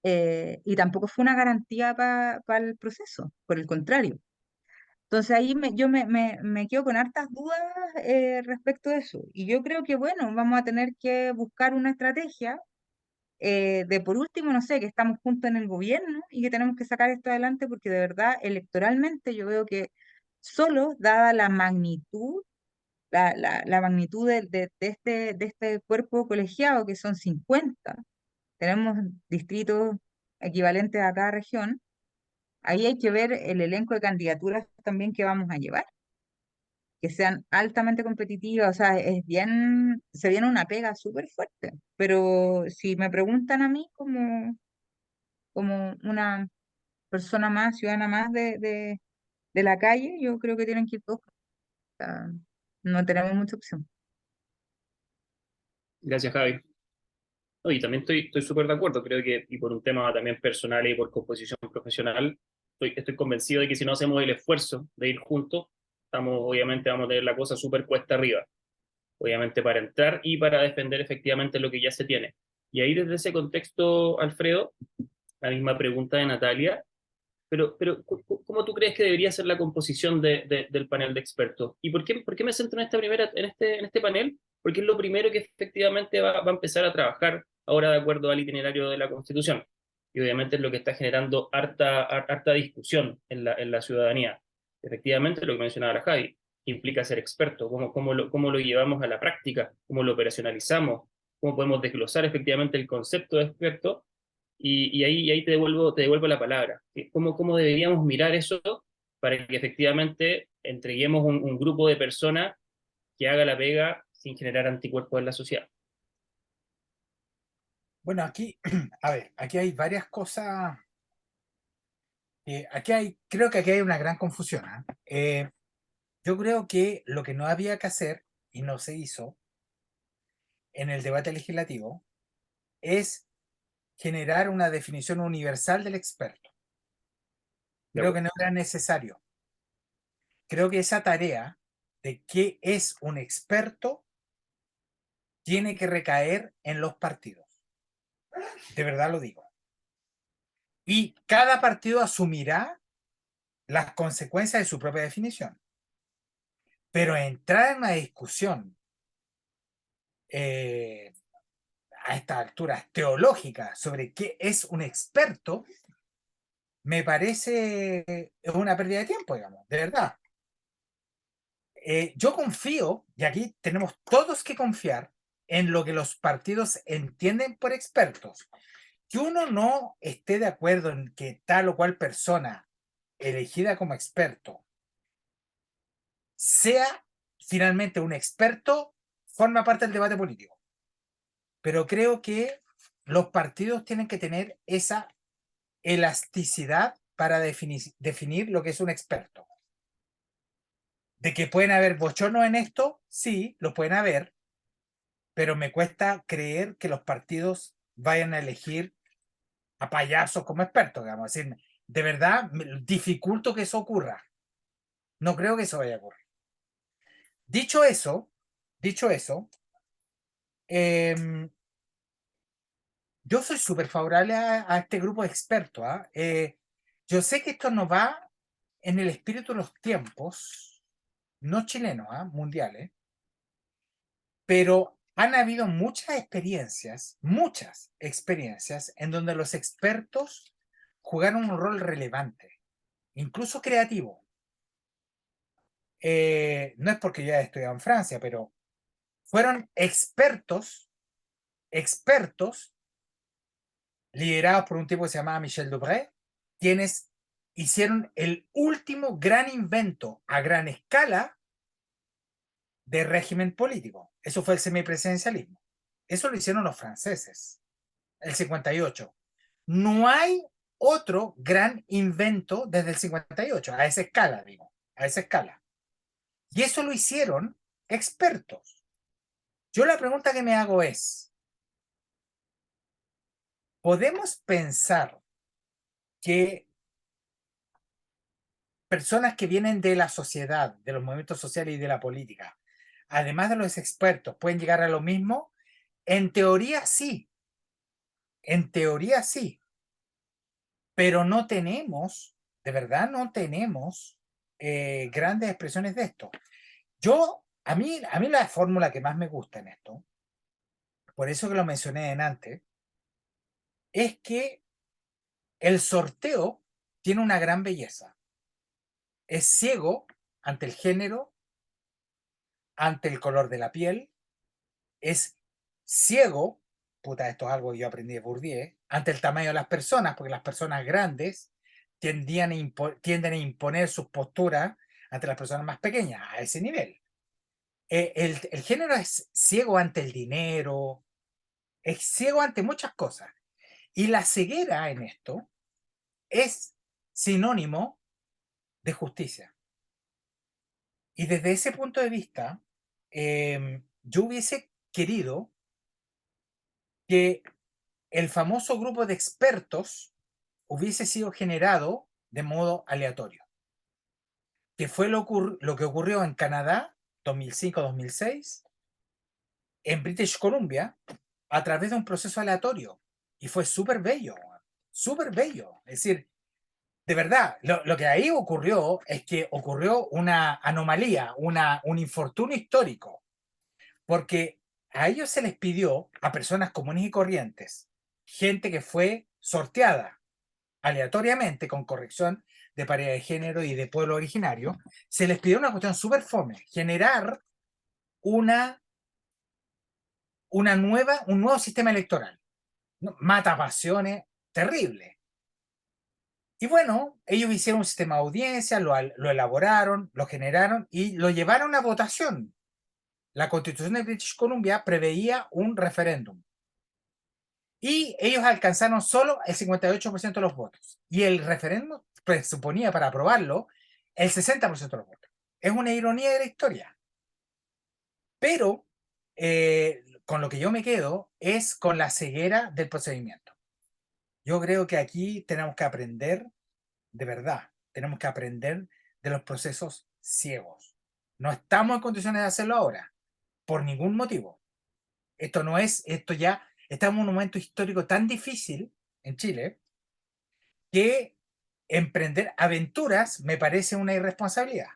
[SPEAKER 2] y tampoco fue una garantía para el proceso, por el contrario. Entonces ahí me quedo con hartas dudas respecto a eso. Y yo creo que, bueno, vamos a tener que buscar una estrategia de, por último, no sé, que estamos juntos en el gobierno y que tenemos que sacar esto adelante porque de verdad, electoralmente, yo veo que solo, dada la magnitud, la magnitud de este cuerpo colegiado, que son 50 tenemos distritos equivalentes a cada región, ahí hay que ver el elenco de candidaturas también que vamos a llevar, que sean altamente competitivas, o sea, se viene una pega súper fuerte, pero si me preguntan a mí como una persona más, ciudadana más de la calle, yo creo que tienen que ir todos, o sea, no tenemos mucha opción.
[SPEAKER 1] Gracias, Javi. No, y también estoy súper de acuerdo, creo que, y por un tema también personal y por composición profesional, estoy convencido de que si no hacemos el esfuerzo de ir juntos, obviamente vamos a tener la cosa súper cuesta arriba, obviamente para entrar y para defender efectivamente lo que ya se tiene. Y ahí desde ese contexto, Alfredo, la misma pregunta de Natalia, pero ¿cómo tú crees que debería ser la composición del panel de expertos? ¿Y por qué me centro en esta en este panel? Porque es lo primero que efectivamente va a empezar a trabajar ahora de acuerdo al itinerario de la Constitución. Y obviamente es lo que está generando harta discusión en la ciudadanía. Efectivamente, lo que mencionaba la Javi, implica ser experto, cómo lo llevamos a la práctica, cómo lo operacionalizamos, cómo podemos desglosar efectivamente el concepto de experto y ahí te devuelvo la palabra. ¿Cómo deberíamos mirar eso para que efectivamente entreguemos un grupo de personas que haga la pega sin generar anticuerpos en la sociedad?
[SPEAKER 4] Bueno, aquí, a ver, aquí hay varias cosas. Creo que aquí hay una gran confusión. ¿Ah? Yo creo que lo que no había que hacer y no se hizo en el debate legislativo es generar una definición universal del experto.
[SPEAKER 1] ¿De
[SPEAKER 4] Creo que
[SPEAKER 1] acuerdo?
[SPEAKER 4] no era necesario. Creo que esa tarea de qué es un experto tiene que recaer en los partidos. De verdad lo digo. Y cada partido asumirá las consecuencias de su propia definición. Pero entrar en una discusión a estas alturas teológica sobre qué es un experto, me parece una pérdida de tiempo, digamos, de verdad. Yo confío, y aquí tenemos todos que confiar en lo que los partidos entienden por expertos. Que uno no esté de acuerdo en que tal o cual persona elegida como experto sea finalmente un experto, forma parte del debate político. Pero creo que los partidos tienen que tener esa elasticidad para definir lo que es un experto. De que pueden haber bochornos en esto, sí, lo pueden haber, pero me cuesta creer que los partidos vayan a elegir a payasos como expertos, digamos. Es decir, de verdad, dificulto que eso ocurra. No creo que eso vaya a ocurrir. Dicho eso, yo soy súper favorable a este grupo de expertos. ¿Eh? Yo sé que esto no va en el espíritu de los tiempos, no chilenos, mundiales, pero han habido muchas experiencias en donde los expertos jugaron un rol relevante, incluso creativo. No es porque yo haya estudiado en Francia, pero fueron expertos liderados por un tipo que se llamaba Michel Dubré, quienes hicieron el último gran invento a gran escala de régimen político. Eso fue el semipresidencialismo. Eso lo hicieron los franceses, el 58. No hay otro gran invento desde el 58, a esa escala, digo, a esa escala. Y eso lo hicieron expertos. Yo la pregunta que me hago es, ¿podemos pensar que personas que vienen de la sociedad, de los movimientos sociales y de la política, además de los expertos, pueden llegar a lo mismo? En teoría sí, en teoría sí, pero no tenemos, de verdad no tenemos grandes expresiones de esto. A mí la fórmula que más me gusta en esto, por eso que lo mencioné en antes, es que el sorteo tiene una gran belleza. Es ciego ante el género, ante el color de la piel, es ciego, puta, esto es algo que yo aprendí de Bourdieu, ante el tamaño de las personas, porque las personas grandes tienden a imponer sus posturas ante las personas más pequeñas, a ese nivel. El género es ciego ante el dinero, es ciego ante muchas cosas. Y la ceguera en esto es sinónimo de justicia. Y desde ese punto de vista, yo hubiese querido que el famoso grupo de expertos hubiese sido generado de modo aleatorio, que fue lo que ocurrió en Canadá 2005-2006, en British Columbia, a través de un proceso aleatorio. Y fue súper bello, súper bello. Es decir, de verdad, lo que ahí ocurrió es que ocurrió una anomalía, un infortunio histórico, porque a ellos se les pidió, a personas comunes y corrientes, gente que fue sorteada aleatoriamente con corrección de paridad de género y de pueblo originario, se les pidió una cuestión súper fome, generar un nuevo sistema electoral. Mata pasiones, terrible. Y bueno, ellos hicieron un sistema de audiencia, lo elaboraron, lo generaron y lo llevaron a votación. La Constitución de British Columbia preveía un referéndum. Y ellos alcanzaron solo el 58% de los votos. Y el referéndum presuponía para aprobarlo el 60% de los votos. Es una ironía de la historia. Pero con lo que yo me quedo es con la ceguera del procedimiento. Yo creo que aquí tenemos que aprender, de verdad, tenemos que aprender de los procesos ciegos. No estamos en condiciones de hacerlo ahora, por ningún motivo. Esto ya, estamos en un momento histórico tan difícil en Chile que emprender aventuras me parece una irresponsabilidad.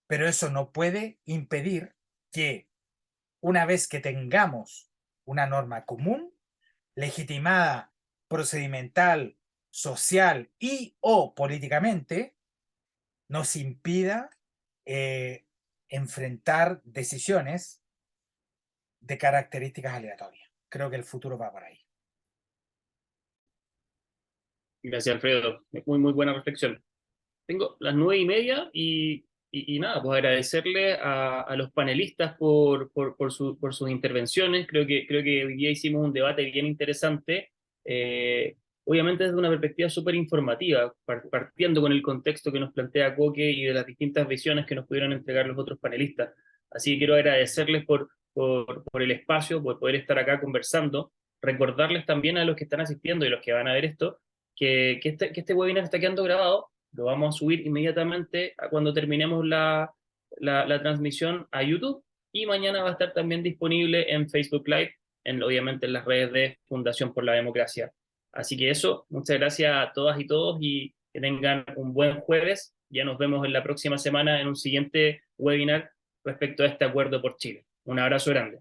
[SPEAKER 4] Pero eso no puede impedir que una vez que tengamos una norma común, legitimada procedimental, social y o políticamente, nos impida enfrentar decisiones de características aleatorias. Creo que el futuro va por ahí.
[SPEAKER 1] Gracias, Alfredo. Muy, muy buena reflexión. Tengo las 9:30 y nada, pues agradecerle a los panelistas por sus intervenciones. Creo que hoy día hicimos un debate bien interesante, obviamente desde una perspectiva súper informativa, partiendo con el contexto que nos plantea Coque y de las distintas visiones que nos pudieron entregar los otros panelistas. Así que quiero agradecerles por el espacio, por poder estar acá conversando, recordarles también a los que están asistiendo y los que van a ver esto, que este webinar está quedando grabado. Lo vamos a subir inmediatamente cuando terminemos la transmisión a YouTube y mañana va a estar también disponible en Facebook Live, obviamente en las redes de Fundación por la Democracia. Así que eso, muchas gracias a todas y todos y que tengan un buen jueves. Ya nos vemos en la próxima semana en un siguiente webinar respecto a este acuerdo por Chile. Un abrazo grande.